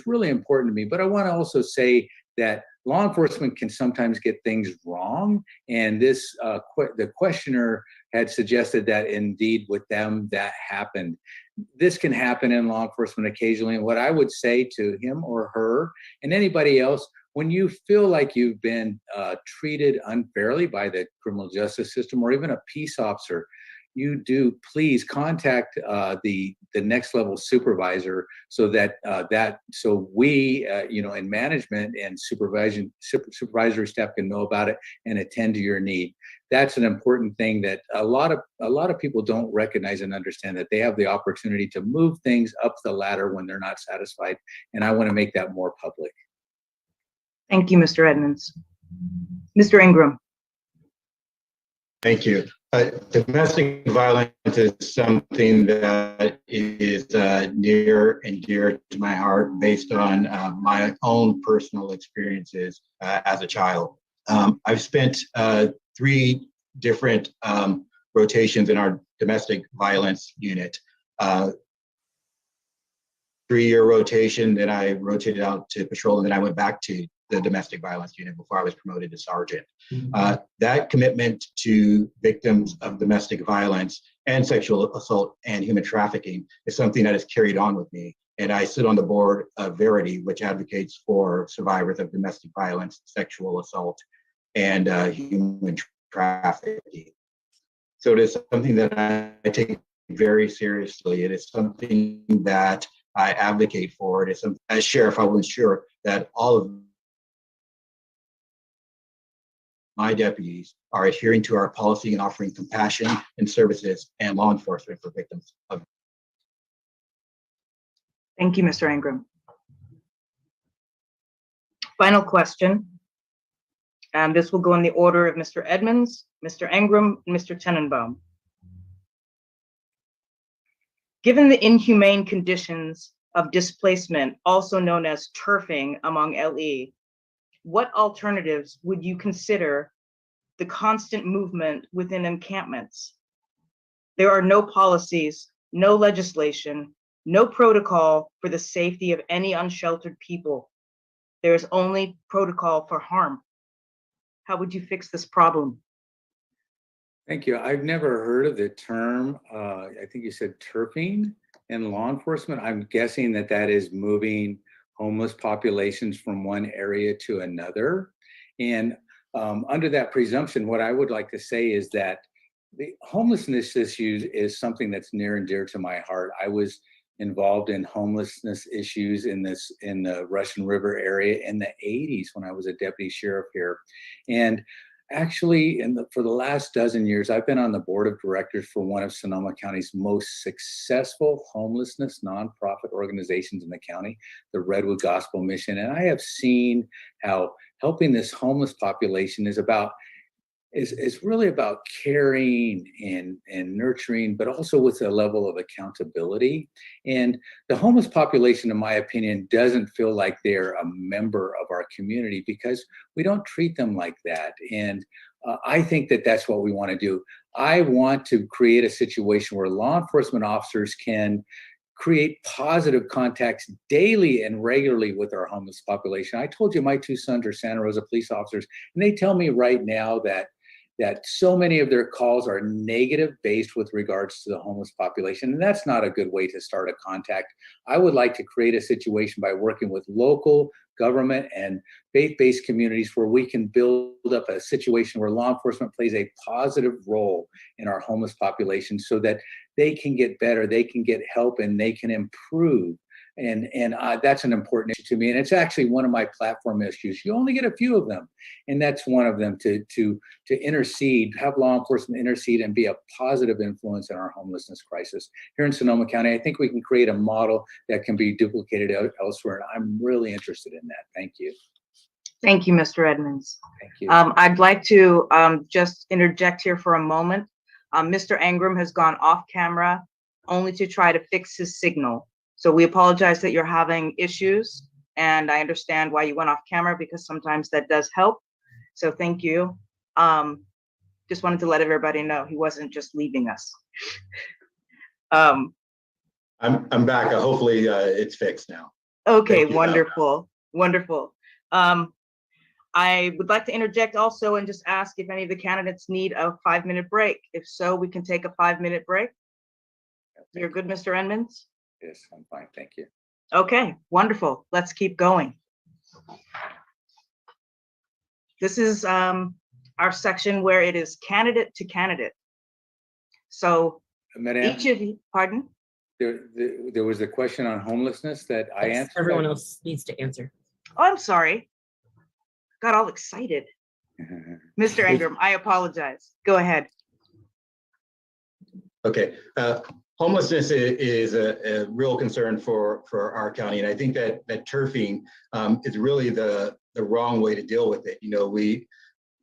really important to me. But I want to also say that law enforcement can sometimes get things wrong, and the questioner had suggested that indeed with them that happened. This can happen in law enforcement occasionally, and what I would say to him or her and anybody else, when you feel like you've been treated unfairly by the criminal justice system or even a peace officer, you do please contact the next level supervisor so that we in management and supervisory staff can know about it and attend to your need. That's an important thing that a lot of people don't recognize and understand, that they have the opportunity to move things up the ladder when they're not satisfied, and I want to make that more public. Thank you, Mr. Edmonds. Mr. Engram. Thank you. Domestic violence is something that is near and dear to my heart based on my own personal experiences as a child. I've spent 3 different rotations in our domestic violence unit. 3-year rotation, then I rotated out to patrol, and then I went back to the domestic violence unit before I was promoted to sergeant. That commitment to victims of domestic violence and sexual assault and human trafficking is something that is carried on with me. And I sit on the board of Verity, which advocates for survivors of domestic violence, sexual assault, and human trafficking. So it is something that I take very seriously. It is something that I advocate for. It is something, as sheriff, I will ensure that all of my deputies are adhering to our policy and offering compassion and services and law enforcement for victims of. Thank you, Mr. Engram. Final question. And this will go in the order of Mr. Edmonds, Mr. Engram, and Mr. Tennenbaum. Given the inhumane conditions of displacement, also known as turfing among LE, what alternatives would you consider the constant movement within encampments? There are no policies, no legislation, no protocol for the safety of any unsheltered people. There is only protocol for harm. How would you fix this problem? Thank you. I've never heard of the term, I think you said turfing in law enforcement. I'm guessing that that is moving homeless populations from one area to another. And under that presumption, what I would like to say is that the homelessness issue is something that's near and dear to my heart. I was involved in homelessness issues in the Russian River area in the 80s when I was a deputy sheriff here. And actually, for the last dozen years, I've been on the board of directors for one of Sonoma County's most successful homelessness nonprofit organizations in the county, the Redwood Gospel Mission. And I have seen how helping this homeless population is really about caring and nurturing, but also with a level of accountability. And the homeless population, in my opinion, doesn't feel like they're a member of our community because we don't treat them like that. And I think that that's what we want to do. I want to create a situation where law enforcement officers can create positive contacts daily and regularly with our homeless population. I told you my two sons are Santa Rosa police officers, and they tell me right now that so many of their calls are negative based with regards to the homeless population. And that's not a good way to start a contact. I would like to create a situation by working with local government and faith-based communities where we can build up a situation where law enforcement plays a positive role in our homeless population so that they can get better, they can get help, and they can improve. And that's an important issue to me. And it's actually one of my platform issues. You only get a few of them. And that's one of them, to intercede, have law enforcement intercede and be a positive influence in our homelessness crisis. Here in Sonoma County, I think we can create a model that can be duplicated elsewhere. And I'm really interested in that. Thank you. Thank you, Mr. Edmonds. Thank you. I'd like to just interject here for a moment. Mr. Engram has gone off camera only to try to fix his signal. So we apologize that you're having issues, and I understand why you went off camera because sometimes that does help. So thank you. Just wanted to let everybody know he wasn't just leaving us. I'm back. Hopefully it's fixed now. Okay, Thank you, wonderful, wonderful. I would like to interject also and just ask if any of the candidates need a 5-minute break. If so, we can take a 5-minute break. You're good, Mr. Edmonds? Yes, I'm fine. Thank you. Okay, wonderful. Let's keep going. This is our section where it is candidate to candidate. So Madam, each of you, pardon? there was a question on homelessness that I Yes, answered. everyone else needs to answer. Oh, I'm sorry. Got all excited. Mr. Engram, I apologize. Go ahead. Okay. Homelessness is a real concern for our county. And I think that turfing is really the wrong way to deal with it. You know, we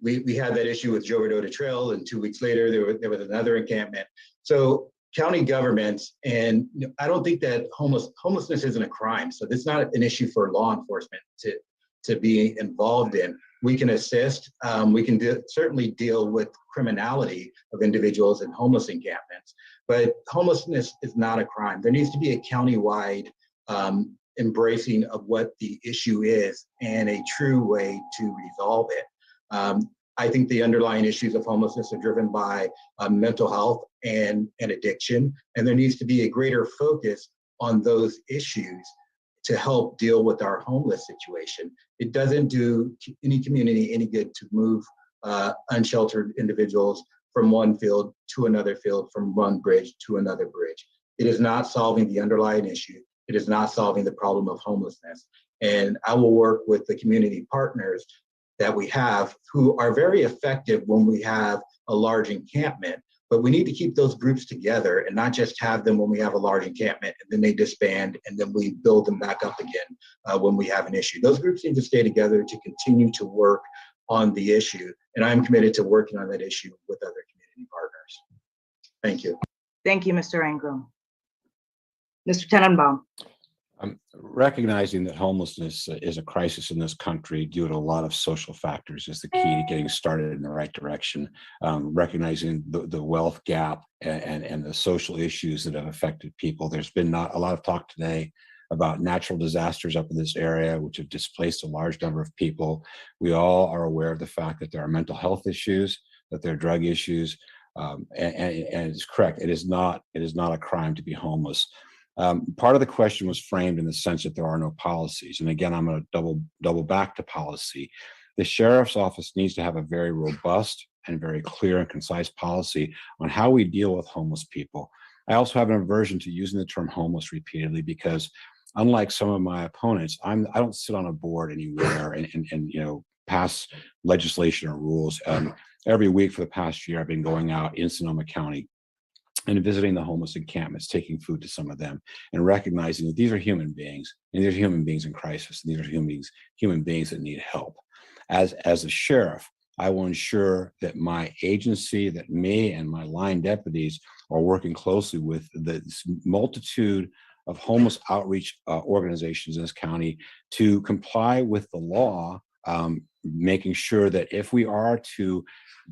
had that issue with Joe Rodota Trail, and 2 weeks later, there was another encampment. So county governments, and I don't think that homelessness isn't a crime. So this is not an issue for law enforcement to be involved in. We can assist. We can certainly deal with criminality of individuals in homeless encampments, but homelessness is not a crime. There needs to be a countywide embracing of what the issue is and a true way to resolve it. I think the underlying issues of homelessness are driven by mental health and addiction, and there needs to be a greater focus on those issues to help deal with our homeless situation. It doesn't do any community any good to move unsheltered individuals from one field to another field, from one bridge to another bridge. It is not solving the underlying issue. It is not solving the problem of homelessness. And I will work with the community partners that we have who are very effective when we have a large encampment, but we need to keep those groups together and not just have them when we have a large encampment and then they disband and then we build them back up again when we have an issue. Those groups need to stay together to continue to work on the issue. And I'm committed to working on that issue with other community partners. Thank you. Thank you, Mr. Engram. Mr. Tennenbaum. Recognizing that homelessness is a crisis in this country due to a lot of social factors is the key to getting started in the right direction. Recognizing the wealth gap and the social issues that have affected people. There's been not a lot of talk today about natural disasters up in this area, which have displaced a large number of people. We all are aware of the fact that there are mental health issues, that there are drug issues, and it's correct. It is not a crime to be homeless. Part of the question was framed in the sense that there are no policies. And again, I'm going to double back to policy. The sheriff's office needs to have a very robust and very clear and concise policy on how we deal with homeless people. I also have an aversion to using the term homeless repeatedly because unlike some of my opponents, I don't sit on a board anywhere and pass legislation or rules. Every week for the past year, I've been going out in Sonoma County and visiting the homeless encampments, taking food to some of them, and recognizing that these are human beings, and these are human beings in crisis, and these are human beings that need help. As a sheriff, I will ensure that my agency, that me and my line deputies are working closely with the multitude of homeless outreach organizations in this county to comply with the law, making sure that if we are to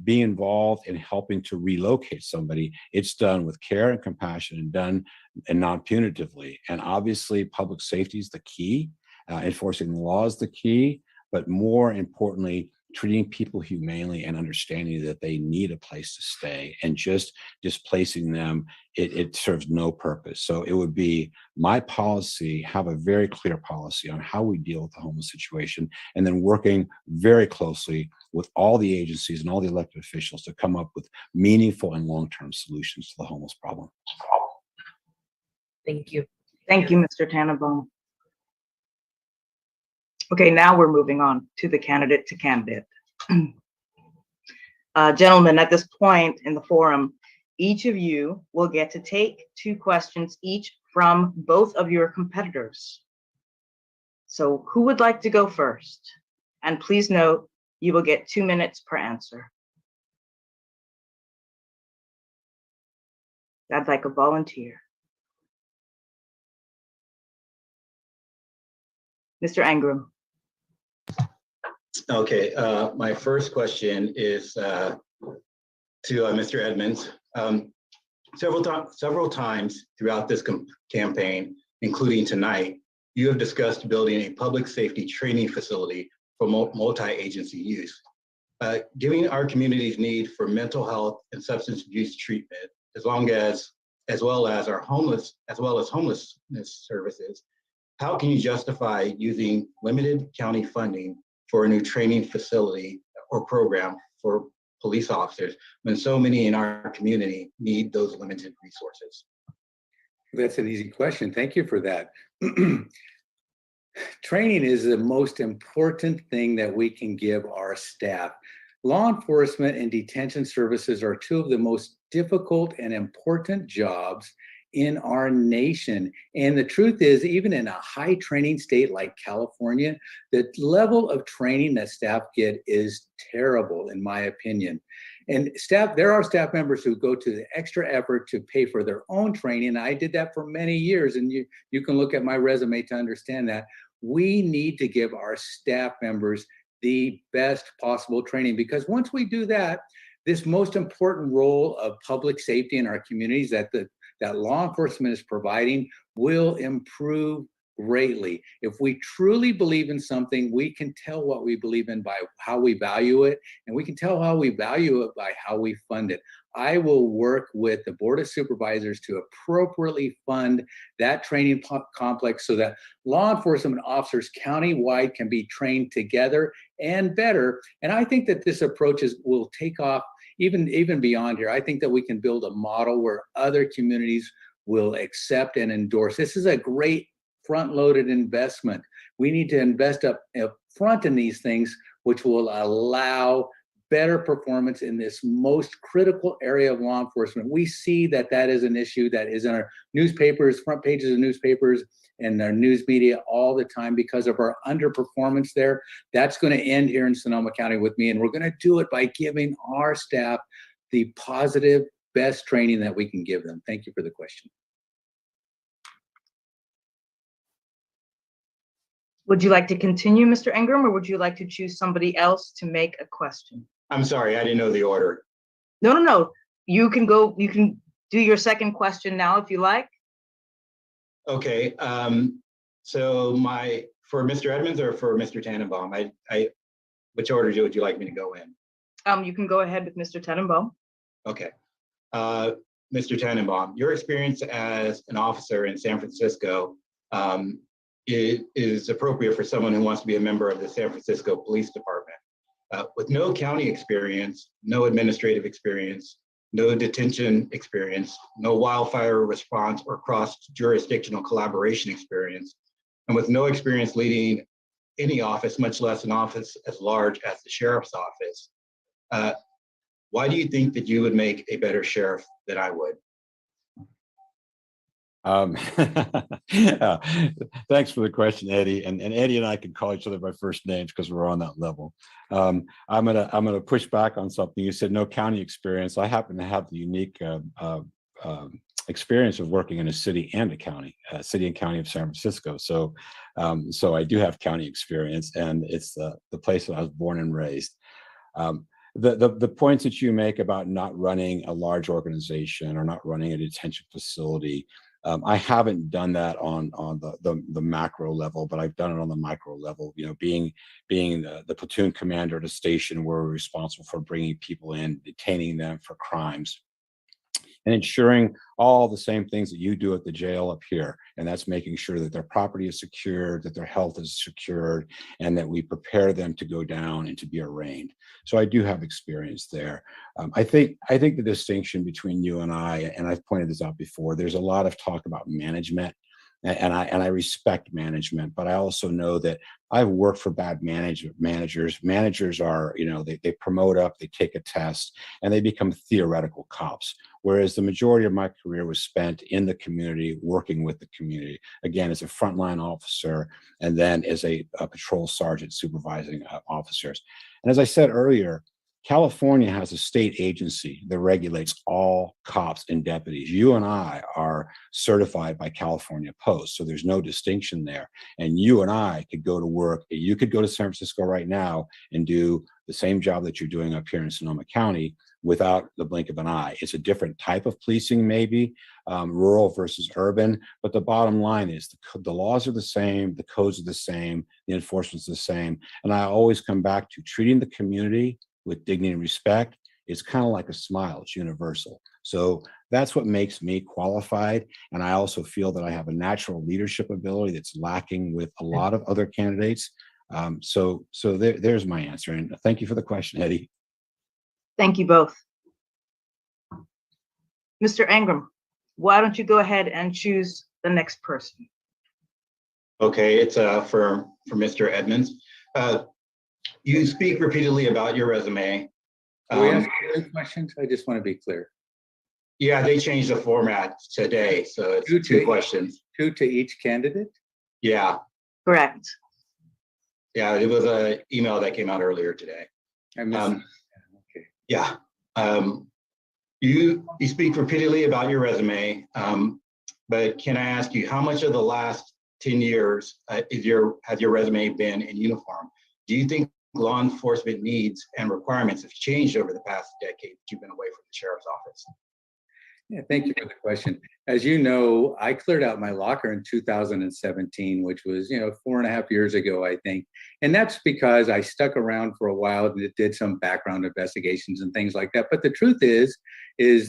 be involved in helping to relocate somebody, it's done with care and compassion and done and non-punitively. And obviously public safety is the key, enforcing the law is the key, but more importantly, treating people humanely and understanding that they need a place to stay, and just displacing them, it serves no purpose. So it would be my policy, have a very clear policy on how we deal with the homeless situation, and then working very closely with all the agencies and all the elected officials to come up with meaningful and long-term solutions to the homeless problem. Thank you. Thank you, Mr. Tannenbaum. Okay, now we're moving on to the candidate to candidate. Gentlemen, at this point in the forum, each of you will get to take 2 questions each from both of your competitors. So who would like to go first? And please note, you will get 2 minutes per answer. I'd like a volunteer. Mr. Engram. Okay, my first question is to Mr. Edmonds. Several times throughout this campaign, including tonight, you have discussed building a public safety training facility for multi-agency use. Given our community's need for mental health and substance abuse treatment, as well as homelessness services, how can you justify using limited county funding for a new training facility or program for police officers when so many in our community need those limited resources? That's an easy question. Thank you for that. Training is the most important thing that we can give our staff. Law enforcement and detention services are 2 of the most difficult and important jobs in our nation. And the truth is, even in a high training state like California, the level of training that staff get is terrible, in my opinion. And there are staff members who go to the extra effort to pay for their own training. I did that for many years, and you can look at my resume to understand that. We need to give our staff members the best possible training, because once we do that, this most important role of public safety in our communities that law enforcement is providing will improve greatly. If we truly believe in something, we can tell what we believe in by how we value it, and we can tell how we value it by how we fund it. I will work with the Board of Supervisors to appropriately fund that training complex so that law enforcement officers countywide can be trained together and better. And I think that this approach will take off even beyond here. I think that we can build a model where other communities will accept and endorse. This is a great front-loaded investment. We need to invest up front in these things, which will allow better performance in this most critical area of law enforcement. We see that that is an issue that is in our newspapers, front pages of newspapers, and our news media all the time because of our underperformance there. That's going to end here in Sonoma County with me, and we're going to do it by giving our staff the positive, best training that we can give them. Thank you for the question. Would you like to continue, Mr. Engram, or would you like to choose somebody else to make a question? I'm sorry, I didn't know the order. No. You can go, you can do your second question now if you like. Okay, so for Mr. Edmonds or for Mr. Tannenbaum, which order would you like me to go in? You can go ahead with Mr. Tennenbaum. Okay. Mr. Tannenbaum, your experience as an officer in San Francisco is appropriate for someone who wants to be a member of the San Francisco Police Department. With no county experience, no administrative experience, no detention experience, no wildfire response or cross-jurisdictional collaboration experience, and with no experience leading any office, much less an office as large as the sheriff's office, why do you think that you would make a better sheriff than I would? Thanks for the question, Eddie. And Eddie and I can call each other by first names because we're on that level. I'm gonna push back on something. You said no county experience. I happen to have the unique experience of working in a city and a county, city and county of San Francisco. So I do have county experience, and it's the place that I was born and raised. The points that you make about not running a large organization or not running a detention facility, I haven't done that on the macro level, but I've done it on the micro level. You know, being the platoon commander at a station where we're responsible for bringing people in, detaining them for crimes, and ensuring all the same things that you do at the jail up here. And that's making sure that their property is secured, that their health is secured, and that we prepare them to go down and to be arraigned. So I do have experience there. I think the distinction between you and I've pointed this out before, there's a lot of talk about management, and I respect management, but I also know that I've worked for bad managers. Managers are, you know, they promote up, they take a test, and they become theoretical cops. Whereas the majority of my career was spent in the community, working with the community, again, as a frontline officer, and then as a patrol sergeant supervising officers. And as I said earlier, California has a state agency that regulates all cops and deputies. You and I are certified by California Post, so there's no distinction there. And you and I could go to work. You could go to San Francisco right now and do the same job that you're doing up here in Sonoma County without the blink of an eye. It's a different type of policing, maybe rural versus urban, but the bottom line is the laws are the same, the codes are the same, the enforcement's the same. And I always come back to treating the community with dignity and respect. It's kind of like a smile, it's universal. So that's what makes me qualified. And I also feel that I have a natural leadership ability that's lacking with a lot of other candidates. So there's my answer. And thank you for the question, Eddie. Thank you both. Mr. Engram, why don't you go ahead and choose the next person? Okay, it's for Mr. Edmonds. You speak repeatedly about your resume. Can we ask any questions? I just want to be clear. Yeah, they changed the format today, so it's two questions. Two to each candidate? Yeah. Correct. Yeah, it was an email that came out earlier today. I missed it. Okay. Yeah. You speak repeatedly about your resume, but can I ask you, how much of the last 10 years has your resume been in uniform? Do you think law enforcement needs and requirements have changed over the past decade that you've been away from the sheriff's office? Yeah, thank you for the question. As you know, I cleared out my locker in 2017, which was, 4.5 years ago, I think. And that's because I stuck around for a while and did some background investigations and things like that. But the truth is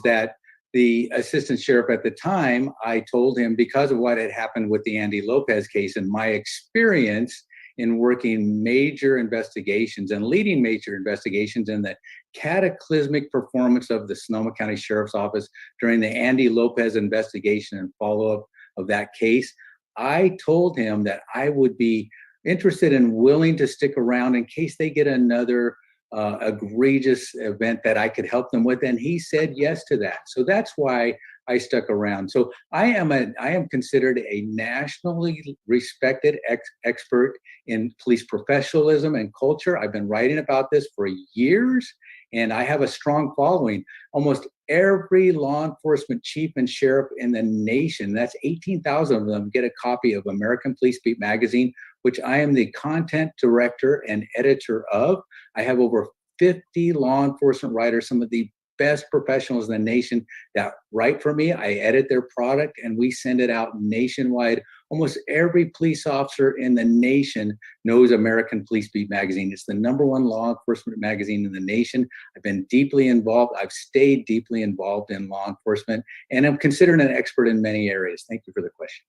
that the assistant sheriff at the time, I told him, because of what had happened with the Andy Lopez case and my experience in working major investigations and leading major investigations in the cataclysmic performance of the Sonoma County Sheriff's Office during the Andy Lopez investigation and follow-up of that case, I told him that I would be interested and willing to stick around in case they get another egregious event that I could help them with, and he said yes to that. So that's why I stuck around. So I am considered a nationally respected expert in police professionalism and culture. I've been writing about this for years, and I have a strong following. Almost every law enforcement chief and sheriff in the nation, that's 18,000 of them, get a copy of American Police Beat magazine, which I am the content director and editor of. I have over 50 law enforcement writers, some of the best professionals in the nation that write for me. I edit their product and we send it out nationwide. Almost every police officer in the nation knows American Police Beat magazine. It's the #1 law enforcement magazine in the nation. I've been deeply involved. I've stayed deeply involved in law enforcement, and I'm considered an expert in many areas. Thank you for the question.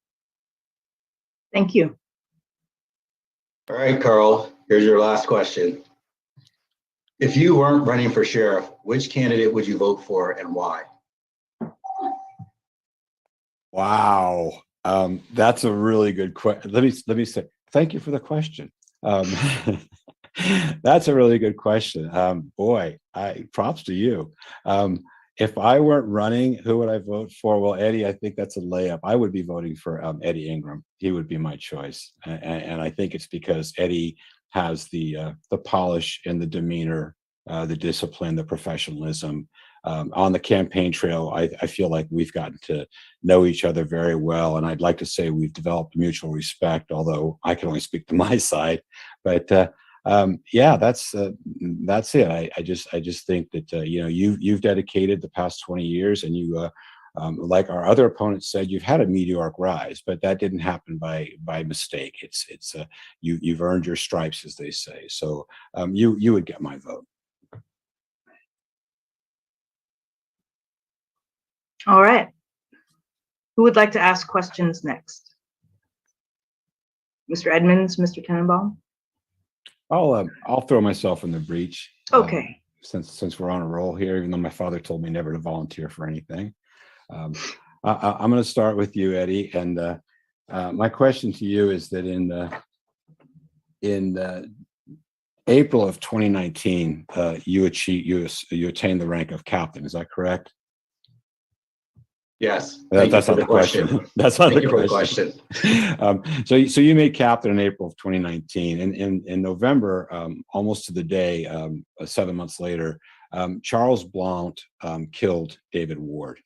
Thank you. All right, Carl, here's your last question. If you weren't running for sheriff, which candidate would you vote for and why? Wow. That's a really good question. Let me say, thank you for the question. That's a really good question. Boy, props to you. If I weren't running, who would I vote for? Well, Eddie, I think that's a layup. I would be voting for Eddie Engram. He would be my choice. And I think it's because Eddie has the polish and the demeanor, the discipline, the professionalism. On the campaign trail, I feel like we've gotten to know each other very well. And I'd like to say we've developed mutual respect, although I can only speak to my side. But yeah, that's it. I just think that you've dedicated the past 20 years, and you like our other opponents said, you've had a meteoric rise, but that didn't happen by mistake. It's you've earned your stripes, as they say. So you would get my vote. All right. Who would like to ask questions next? Mr. Edmonds, Mr. Tennenbaum? I'll throw myself in the breach. Okay. Since we're on a roll here, even though my father told me never to volunteer for anything. I'm going to start with you, Eddie. And my question to you is that in April of 2019, you attained the rank of captain. Is that correct? Yes. That's not the question. That's not the question. So you made captain in April of 2019, and in November, almost to the day, 7 months later, Charles Blount killed David Ward.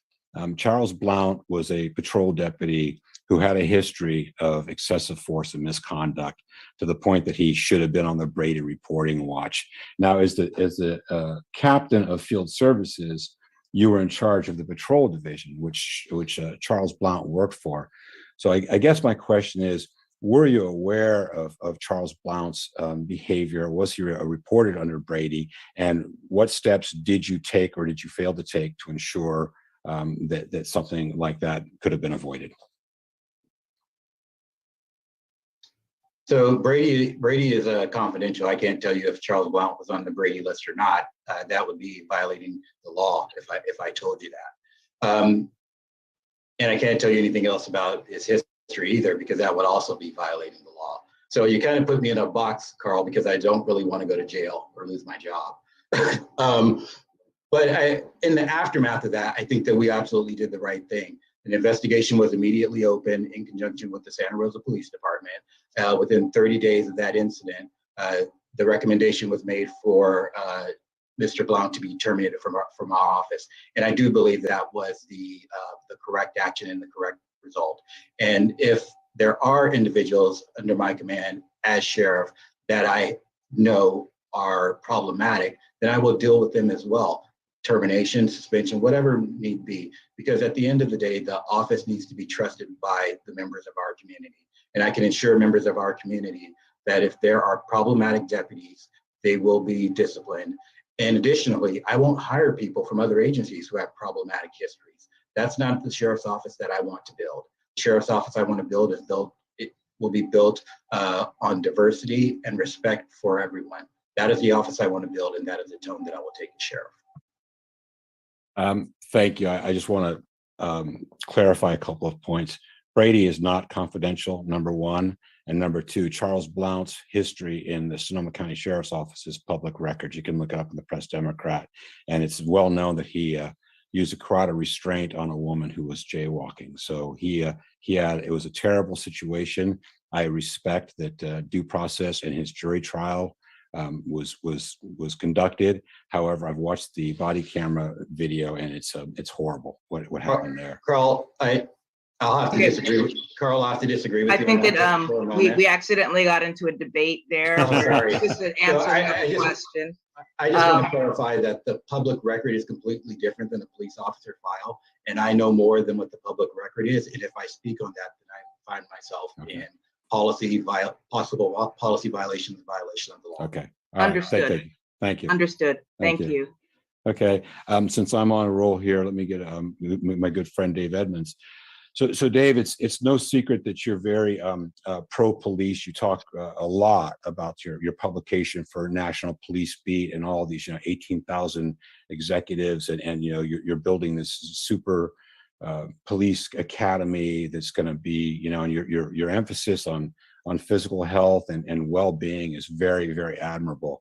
Charles Blount was a patrol deputy who had a history of excessive force and misconduct to the point that he should have been on the Brady reporting watch. Now, as the captain of field services, you were in charge of the patrol division, which Charles Blount worked for. So I guess my question is, were you aware of Charles Blount's behavior? Was he reported under Brady? And what steps did you take or did you fail to take to ensure that something like that could have been avoided? So Brady is confidential. I can't tell you if Charles Blount was on the Brady list or not. That would be violating the law if I told you that. And I can't tell you anything else about his history either, because that would also be violating the law. So you kind of put me in a box, Carl, because I don't really want to go to jail or lose my job. But in the aftermath of that, I think that we absolutely did the right thing. An investigation was immediately opened in conjunction with the Santa Rosa Police Department. Within 30 days of that incident, the recommendation was made for Mr. Blount to be terminated from our office. And I do believe that was the correct action and the correct result. And if there are individuals under my command as sheriff that I know are problematic, then I will deal with them as well. Termination, suspension, whatever need be, because at the end of the day, the office needs to be trusted by the members of our community. And I can assure members of our community that if there are problematic deputies, they will be disciplined. And additionally, I won't hire people from other agencies who have problematic histories. That's not the sheriff's office that I want to build. The sheriff's office I want to build it will be built on diversity and respect for everyone. That is the office I want to build, and that is the tone that I will take as sheriff. Thank you. I just want to clarify a couple of points. Brady is not confidential, number one. And number two, Charles Blount's history in the Sonoma County Sheriff's Office is public record. You can look it up in the Press Democrat. And it's well known that he used a carotid restraint on a woman who was jaywalking. So it was a terrible situation. I respect that due process in his jury trial was conducted. However, I've watched the body camera video and it's horrible what happened there. Carl, I'll have to Okay. disagree with Carl. I'll have to disagree with I you. think on that for a we moment. accidentally got into a debate there. Oh, sorry. Just So answering I a just- question. I just want to clarify that the public record is completely different than the police officer file, and I know more than what the public record is. And if I speak on that, then I find myself in possible policy violation of the law. Okay. All right. Understood. Thank you. Understood. Thank Thank you. you. Okay. Since I'm on a roll here, let me get my good friend Dave Edmonds. So Dave, it's no secret that you're very pro-police. You talk a lot about your publication for National Police Beat and all these 18,000 executives, and you're building this super police academy that's going to be and your emphasis on physical health and well-being is very, very admirable.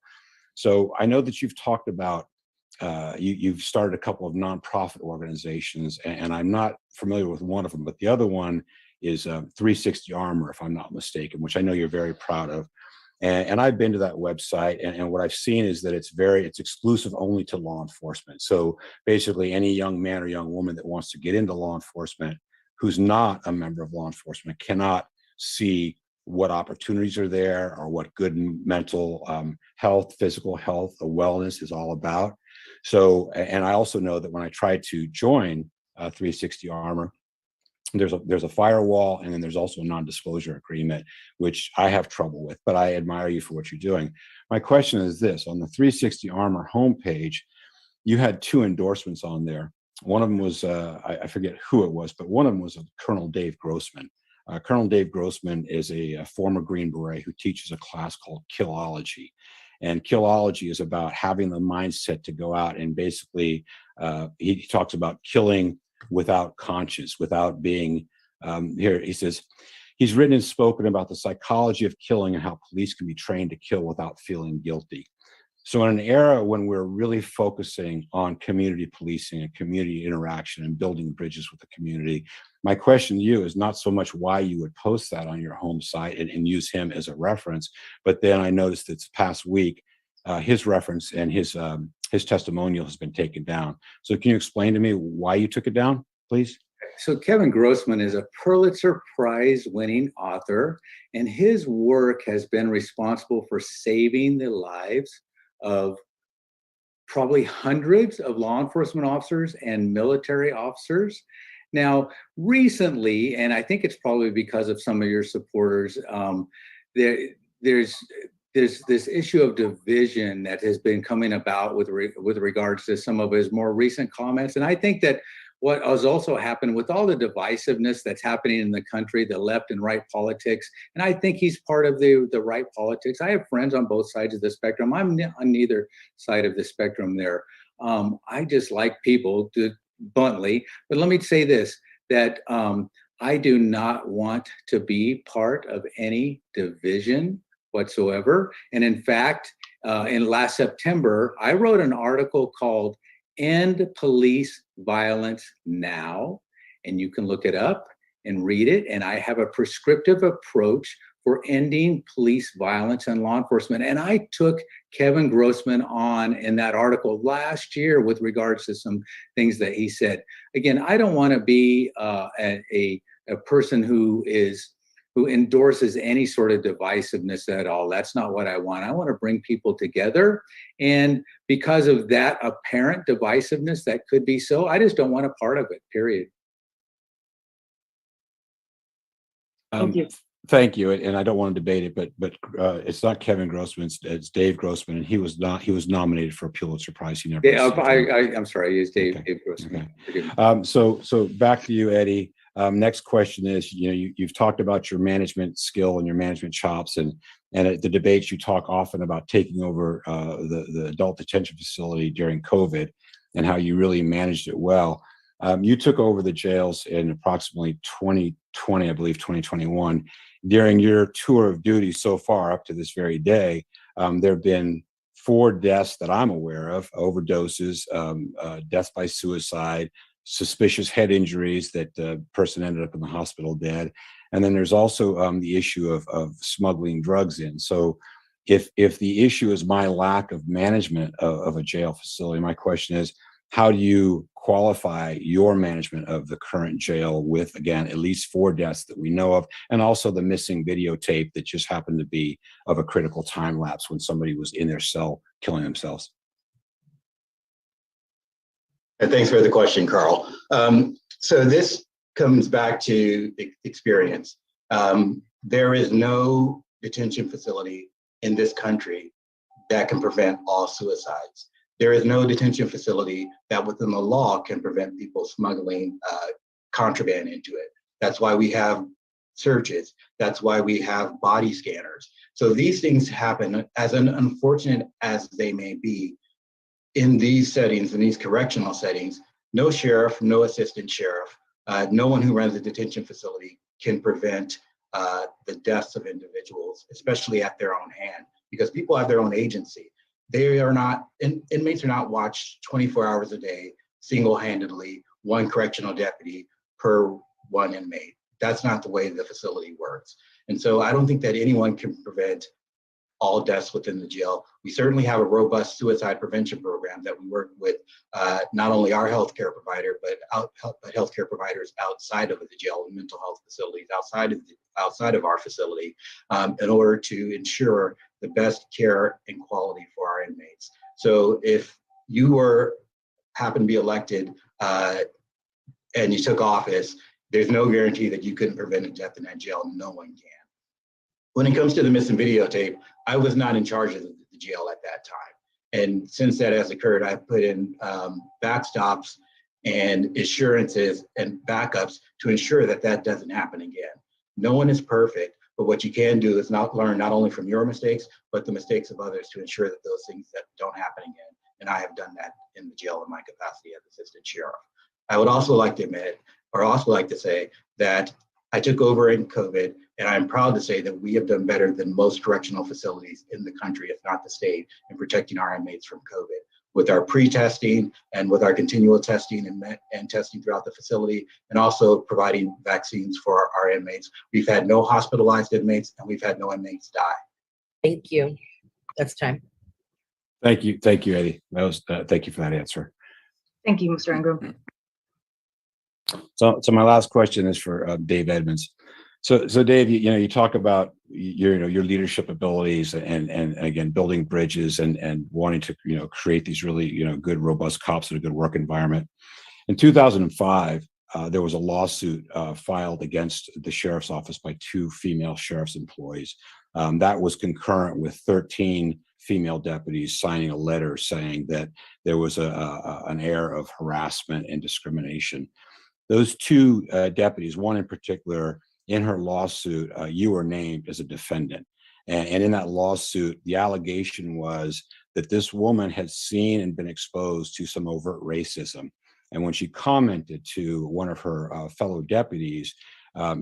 So I know that you've talked about you've started a couple of nonprofit organizations, and I'm not familiar with one of them, but the other one is 360 Armor, if I'm not mistaken, which I know you're very proud of. And I've been to that website, and what I've seen is that it's exclusive only to law enforcement. So basically, any young man or young woman that wants to get into law enforcement who's not a member of law enforcement cannot see what opportunities are there or what good mental health, physical health, wellness is all about. So, and I also know that when I tried to join 360 Armor, there's a firewall, and then there's also a non-disclosure agreement, which I have trouble with, but I admire you for what you're doing. My question is this: on the 360 Armor homepage, you had 2 endorsements on there. One of them was, I forget who it was, but one of them was Colonel Dave Grossman. Colonel Dave Grossman is a former Green Beret who teaches a class called Killology. And Killology is about having the mindset to go out and basically, he talks about killing without conscience, without being, here he says, he's written and spoken about the psychology of killing and how police can be trained to kill without feeling guilty. So in an era when we're really focusing on community policing and community interaction and building bridges with the community, my question to you is not so much why you would post that on your home site and use him as a reference, but then I noticed this past week, his reference and his testimonial has been taken down. So can you explain to me why you took it down, please? So Kevin Grossman is a Pulitzer Prize winning author, and his work has been responsible for saving the lives of probably hundreds of law enforcement officers and military officers. Now, recently, and I think it's probably because of some of your supporters, there's this issue of division that has been coming about with regards to some of his more recent comments. And I think that what has also happened with all the divisiveness that's happening in the country, the left and right politics, and I think he's part of the right politics. I have friends on both sides of the spectrum. I'm on neither side of the spectrum there. I just like people, bluntly, but let me say this, that I do not want to be part of any division whatsoever. And in fact, in last September, I wrote an article called End Police Violence Now, and you can look it up and read it. And I have a prescriptive approach for ending police violence and law enforcement. And I took Kevin Grossman on in that article last year with regards to some things that he said. Again, I don't want to be a person who endorses any sort of divisiveness at all. That's not what I want. I want to bring people together. And because of that apparent divisiveness that could be so, I just don't want a part of it, period. Thank you. Thank you. And I don't want to debate it, but it's not Kevin Grossman, it's Dave Grossman, and he was nominated for a Pulitzer Prize. He never. Yeah, I'm sorry, it's Dave, Okay. Dave Grossman. Okay. So back to you, Eddie. Next question is, you've talked about your management skill and your management chops, and at the debates you talk often about taking over the adult detention facility during COVID and how you really managed it well. You took over the jails in approximately 2020, I believe 2021, during your tour of duty so far up to this very day, there have been 4 deaths that I'm aware of: overdoses, deaths by suicide, suspicious head injuries that the person ended up in the hospital dead. And then there's also the issue of smuggling drugs in. So if the issue is my lack of management of a jail facility, my question is, how do you qualify your management of the current jail with, again, at least 4 deaths that we know of, and also the missing videotape that just happened to be of a critical time lapse when somebody was in their cell killing themselves? And thanks for the question, Carl. So this comes back to experience. There is no detention facility in this country that can prevent all suicides. There is no detention facility that within the law can prevent people smuggling contraband into it. That's why we have searches. That's why we have body scanners. So these things happen, as unfortunate as they may be. In these settings, in these correctional settings, no sheriff, no assistant sheriff, no one who runs a detention facility can prevent the deaths of individuals, especially at their own hand, because people have their own agency. They are not, inmates are not watched 24 hours a day, single-handedly, one correctional deputy per one inmate. That's not the way the facility works. And so I don't think that anyone can prevent all deaths within the jail. We certainly have a robust suicide prevention program that we work with not only our healthcare provider, but healthcare providers outside of the jail and mental health facilities outside of our facility in order to ensure the best care and quality for our inmates. So if you happen to be elected and you took office, there's no guarantee that you couldn't prevent a death in that jail. No one can. When it comes to the missing videotape, I was not in charge of the jail at that time. And since that has occurred, I've put in backstops and assurances and backups to ensure that that doesn't happen again. No one is perfect, but what you can do is learn not only from your mistakes, but the mistakes of others to ensure that those things that don't happen again. And I have done that in the jail in my capacity as assistant sheriff. I would also like to say that I took over in COVID, and I'm proud to say that we have done better than most correctional facilities in the country, if not the state, in protecting our inmates from COVID. With our pre-testing and with our continual testing and testing throughout the facility, and also providing vaccines for our inmates. We've had no hospitalized inmates, and we've had no inmates die. Thank you. That's time. Thank you, Eddie. Thank you for that answer. Thank you, Mr. Engram. So my last question is for Dave Edmonds. So Dave, you talk about your leadership abilities and again building bridges and wanting to create these really good, robust cops in a good work environment. In 2005, there was a lawsuit filed against the sheriff's office by 2 female sheriff's employees. That was concurrent with 13 female deputies signing a letter saying that there was an air of harassment and discrimination. Those 2 deputies, one in particular, in her lawsuit, you were named as a defendant. And in that lawsuit, the allegation was that this woman had seen and been exposed to some overt racism. And when she commented to one of her fellow deputies,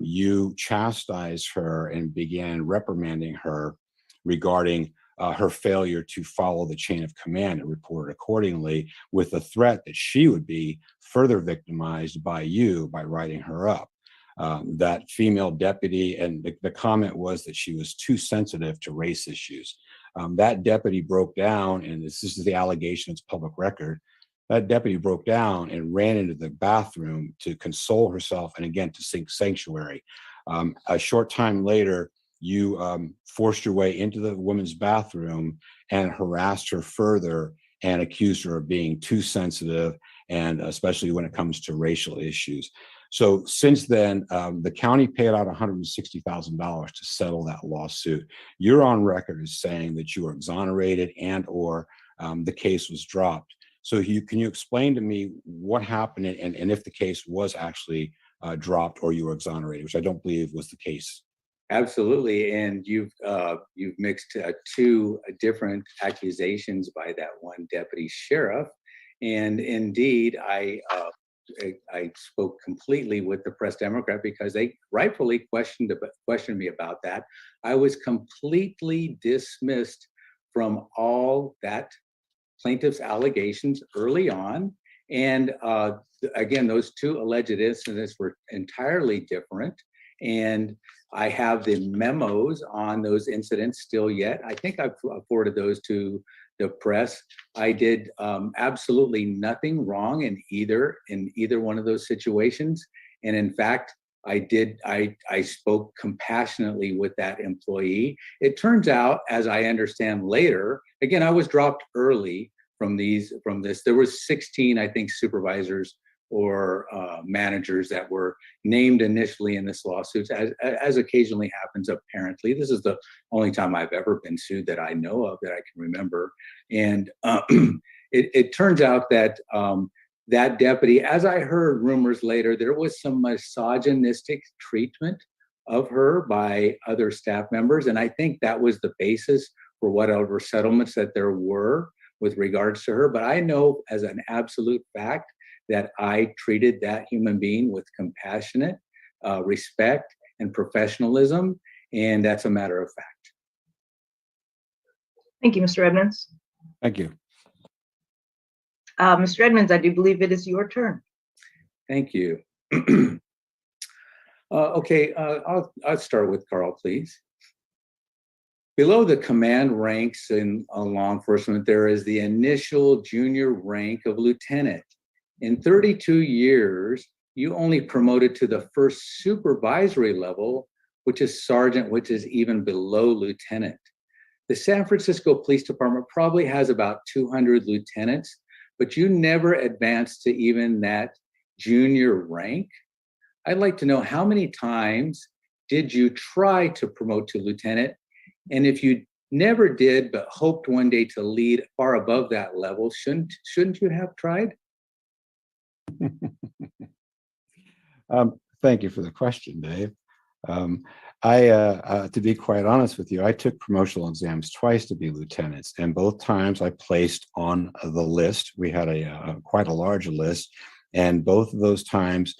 you chastised her and began reprimanding her regarding her failure to follow the chain of command and reported accordingly, with the threat that she would be further victimized by you by writing her up. That female deputy, and the comment was that she was too sensitive to race issues. That deputy broke down, and this is the allegation, it's public record. That deputy broke down and ran into the bathroom to console herself and again to seek sanctuary. A short time later, you forced your way into the women's bathroom and harassed her further and accused her of being too sensitive, and especially when it comes to racial issues. So since then, the county paid out $160,000 to settle that lawsuit. You're on record as saying that you were exonerated and or the case was dropped. So can you explain to me what happened and if the case was actually dropped or you were exonerated, which I don't believe was the case? Absolutely, and you've mixed 2 different accusations by that one deputy sheriff, and indeed, I I spoke completely with the Press Democrat because they rightfully questioned me about that. I was completely dismissed from all that plaintiff's allegations early on. And again, those two alleged incidents were entirely different. And I have the memos on those incidents still yet. I think I've forwarded those to the press. I did absolutely nothing wrong in either one of those situations. And in fact, I spoke compassionately with that employee. It turns out, as I understand later, again, I was dropped early from this. There was 16, I think, supervisors or managers that were named initially in this lawsuit, as occasionally happens apparently. This is the only time I've ever been sued that I know of, that I can remember. And it turns out that that deputy, as I heard rumors later, there was some misogynistic treatment of her by other staff members. And I think that was the basis for whatever settlements that there were with regards to her. But I know as an absolute fact that I treated that human being with compassionate respect and professionalism, and that's a matter of fact. Thank you, Mr. Edmonds. Thank you. Mr. Edmonds, I do believe it is your turn. Thank you. Okay, I'll start with Carl, please. Below the command ranks in law enforcement, there is the initial junior rank of lieutenant. In 32 years, you only promoted to the first supervisory level, which is sergeant, which is even below lieutenant. The San Francisco Police Department probably has about 200 lieutenants, but you never advanced to even that junior rank. I'd like to know, how many times did you try to promote to lieutenant? And if you never did, but hoped one day to lead far above that level, shouldn't you have tried? Thank you for the question, Dave. To be quite honest with you, I took promotional exams twice to be lieutenants, and both times I placed on the list. We had quite a large list, and both of those times,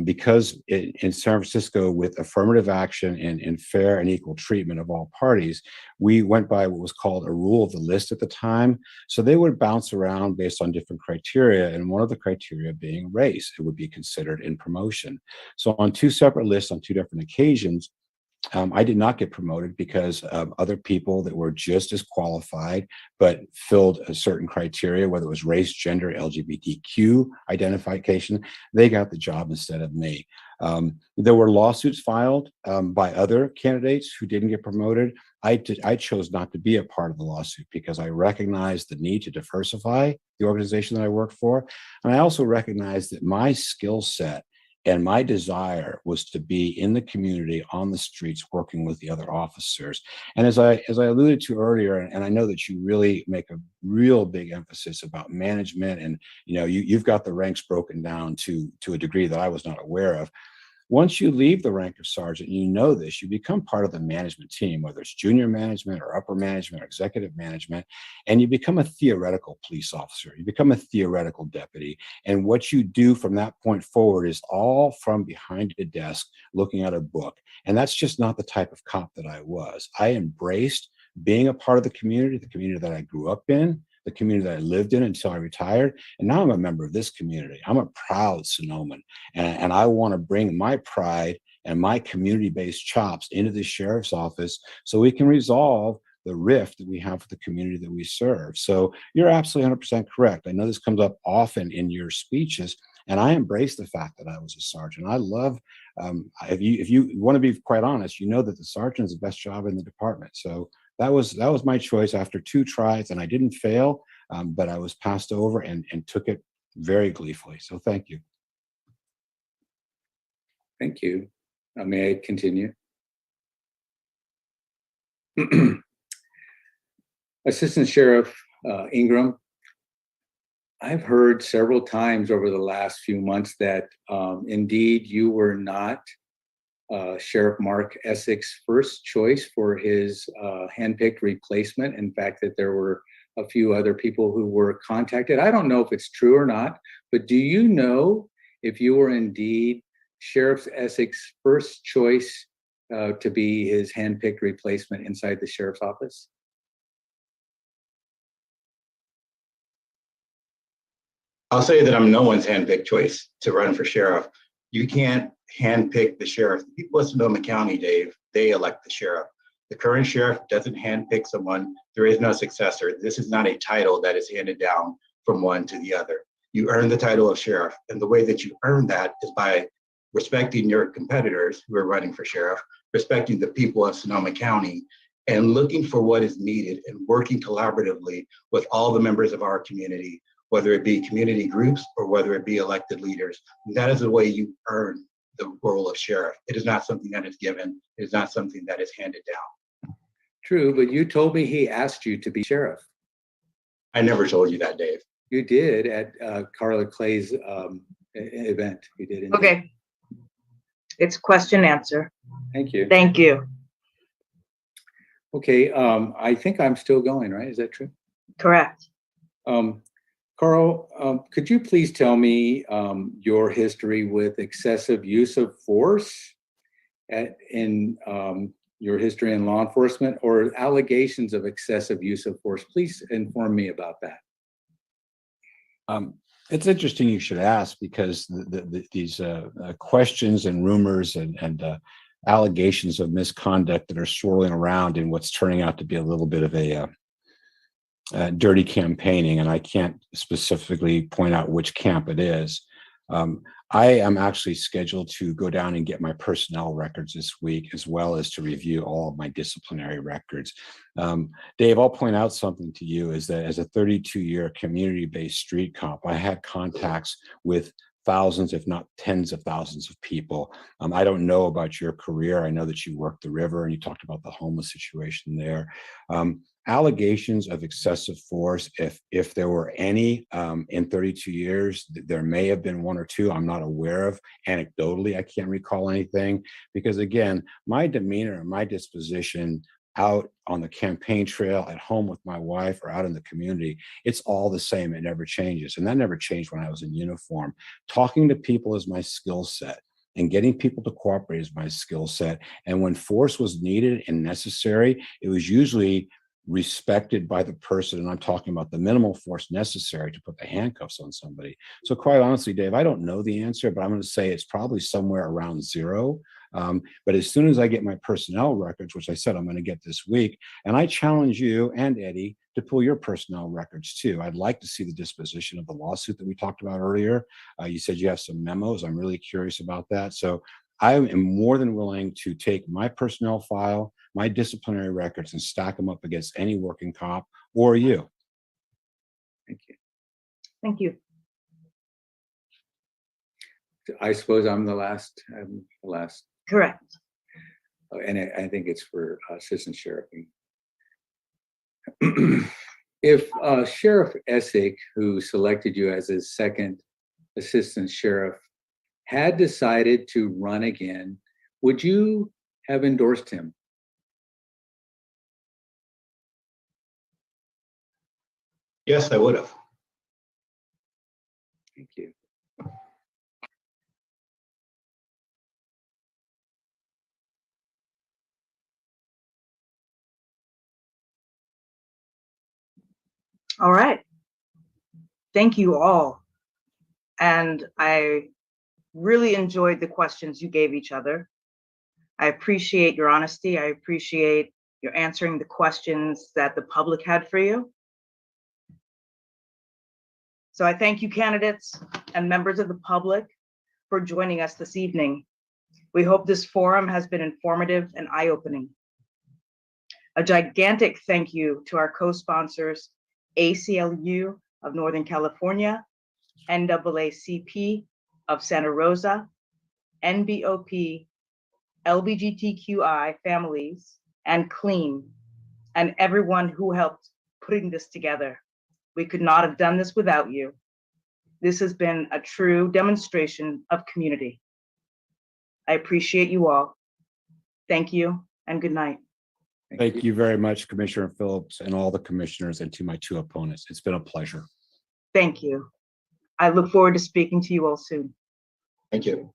because in San Francisco, with affirmative action and fair and equal treatment of all parties, we went by what was called a rule of the list at the time. So they would bounce around based on different criteria, and one of the criteria being race. It would be considered in promotion. So on two separate lists on two different occasions, I did not get promoted because other people that were just as qualified but filled a certain criteria, whether it was race, gender, LGBTQ identification, they got the job instead of me. There were lawsuits filed by other candidates who didn't get promoted. I chose not to be a part of the lawsuit because I recognized the need to diversify the organization that I worked for. And I also recognized that my skill set and my desire was to be in the community, on the streets, working with the other officers. And as I alluded to earlier, and I know that you really make a real big emphasis about management, and you've got the ranks broken down to a degree that I was not aware of. Once you leave the rank of sergeant, you know this, you become part of the management team, whether it's junior management or upper management or executive management, and you become a theoretical police officer. You become a theoretical deputy. And what you do from that point forward is all from behind a desk looking at a book. And that's just not the type of cop that I was. I embraced being a part of the community that I grew up in, the community that I lived in until I retired. And now I'm a member of this community. I'm a proud Sonoman, and I want to bring my pride and my community-based chops into the sheriff's office so we can resolve the rift that we have for the community that we serve. So you're absolutely 100% correct. I know this comes up often in your speeches, and I embrace the fact that I was a sergeant. I love, if you want to be quite honest, you know that the sergeant is the best job in the department. So that was my choice after 2 tries, and I didn't fail, but I was passed over and took it very gleefully. So thank you. Thank you. May I continue? Assistant Sheriff Engram, I've heard several times over the last few months that indeed you were not Sheriff Mark Essex' first choice for his handpicked replacement. In fact, that there were a few other people who were contacted. I don't know if it's true or not, but do you know if you were indeed Sheriff Essex's first choice to be his handpicked replacement inside the sheriff's office? I'll say that I'm no one's handpicked choice to run for sheriff. You can't handpick the sheriff. The people of Sonoma County, Dave, they elect the sheriff. The current sheriff doesn't handpick someone. There is no successor. This is not a title that is handed down from one to the other. You earn the title of sheriff. And the way that you earn that is by respecting your competitors who are running for sheriff, respecting the people of Sonoma County, and looking for what is needed and working collaboratively with all the members of our community, whether it be community groups or whether it be elected leaders. That is the way you earn the role of sheriff. It is not something that is given. It is not something that is handed down. True, but you told me he asked you to be sheriff. I never told you that, Dave. You did at Carla Clay's event. You did. Indeed. Okay. It's question answer. Thank you. Thank you. Okay, I think I'm still going, right? Is that true? Correct. Carl, could you please tell me your history with excessive use of force in your history in law enforcement, or allegations of excessive use of force? Please inform me about that. It's interesting you should ask, because these questions and rumors and allegations of misconduct that are swirling around in what's turning out to be a little bit of a dirty campaigning, and I can't specifically point out which camp it is. I am actually scheduled to go down and get my personnel records this week, as well as to review all of my disciplinary records. Dave, I'll point out something to you, is that as a 32-year community-based street cop, I had contacts with thousands, if not tens of thousands of people. I don't know about your career. I know that you worked the river and you talked about the homeless situation there. Allegations of excessive force, if there were any in 32 years, there may have been one or two I'm not aware of. Anecdotally, I can't recall anything, because again, my demeanor and my disposition out on the campaign trail, at home with my wife, or out in the community, it's all the same. It never changes. And that never changed when I was in uniform. Talking to people is my skill set, and getting people to cooperate is my skill set. And when force was needed and necessary, it was usually respected by the person, and I'm talking about the minimal force necessary to put the handcuffs on somebody. So quite honestly, Dave, I don't know the answer, but I'm going to say it's probably somewhere around zero. But as soon as I get my personnel records, which I said I'm going to get this week, and I challenge you and Eddie to pull your personnel records too. I'd like to see the disposition of the lawsuit that we talked about earlier. You said you have some memos. I'm really curious about that. So I am more than willing to take my personnel file, my disciplinary records, and stack them up against any working cop or you. Thank you. Thank you. I suppose I'm the last. Correct. And I think it's for assistant sheriff. If Sheriff Essex, who selected you as his second assistant sheriff, had decided to run again, would you have endorsed him? Yes, I would have. Thank you. All right. Thank you all. And I really enjoyed the questions you gave each other. I appreciate your honesty. I appreciate your answering the questions that the public had for you. So I thank you, candidates and members of the public, for joining us this evening. We hope this forum has been informative and eye-opening. A gigantic thank you to our co-sponsors, ACLU of Northern California, NAACP of Santa Rosa, NBOP, LGBTQI families, and CLEAN, and everyone who helped putting this together. We could not have done this without you. This has been a true demonstration of community. I appreciate you all. Thank you and good night. Thank you very much, Commissioner Phillips, and all the commissioners, and to my two opponents. It's been a pleasure. Thank you. I look forward to speaking to you all soon. Thank you.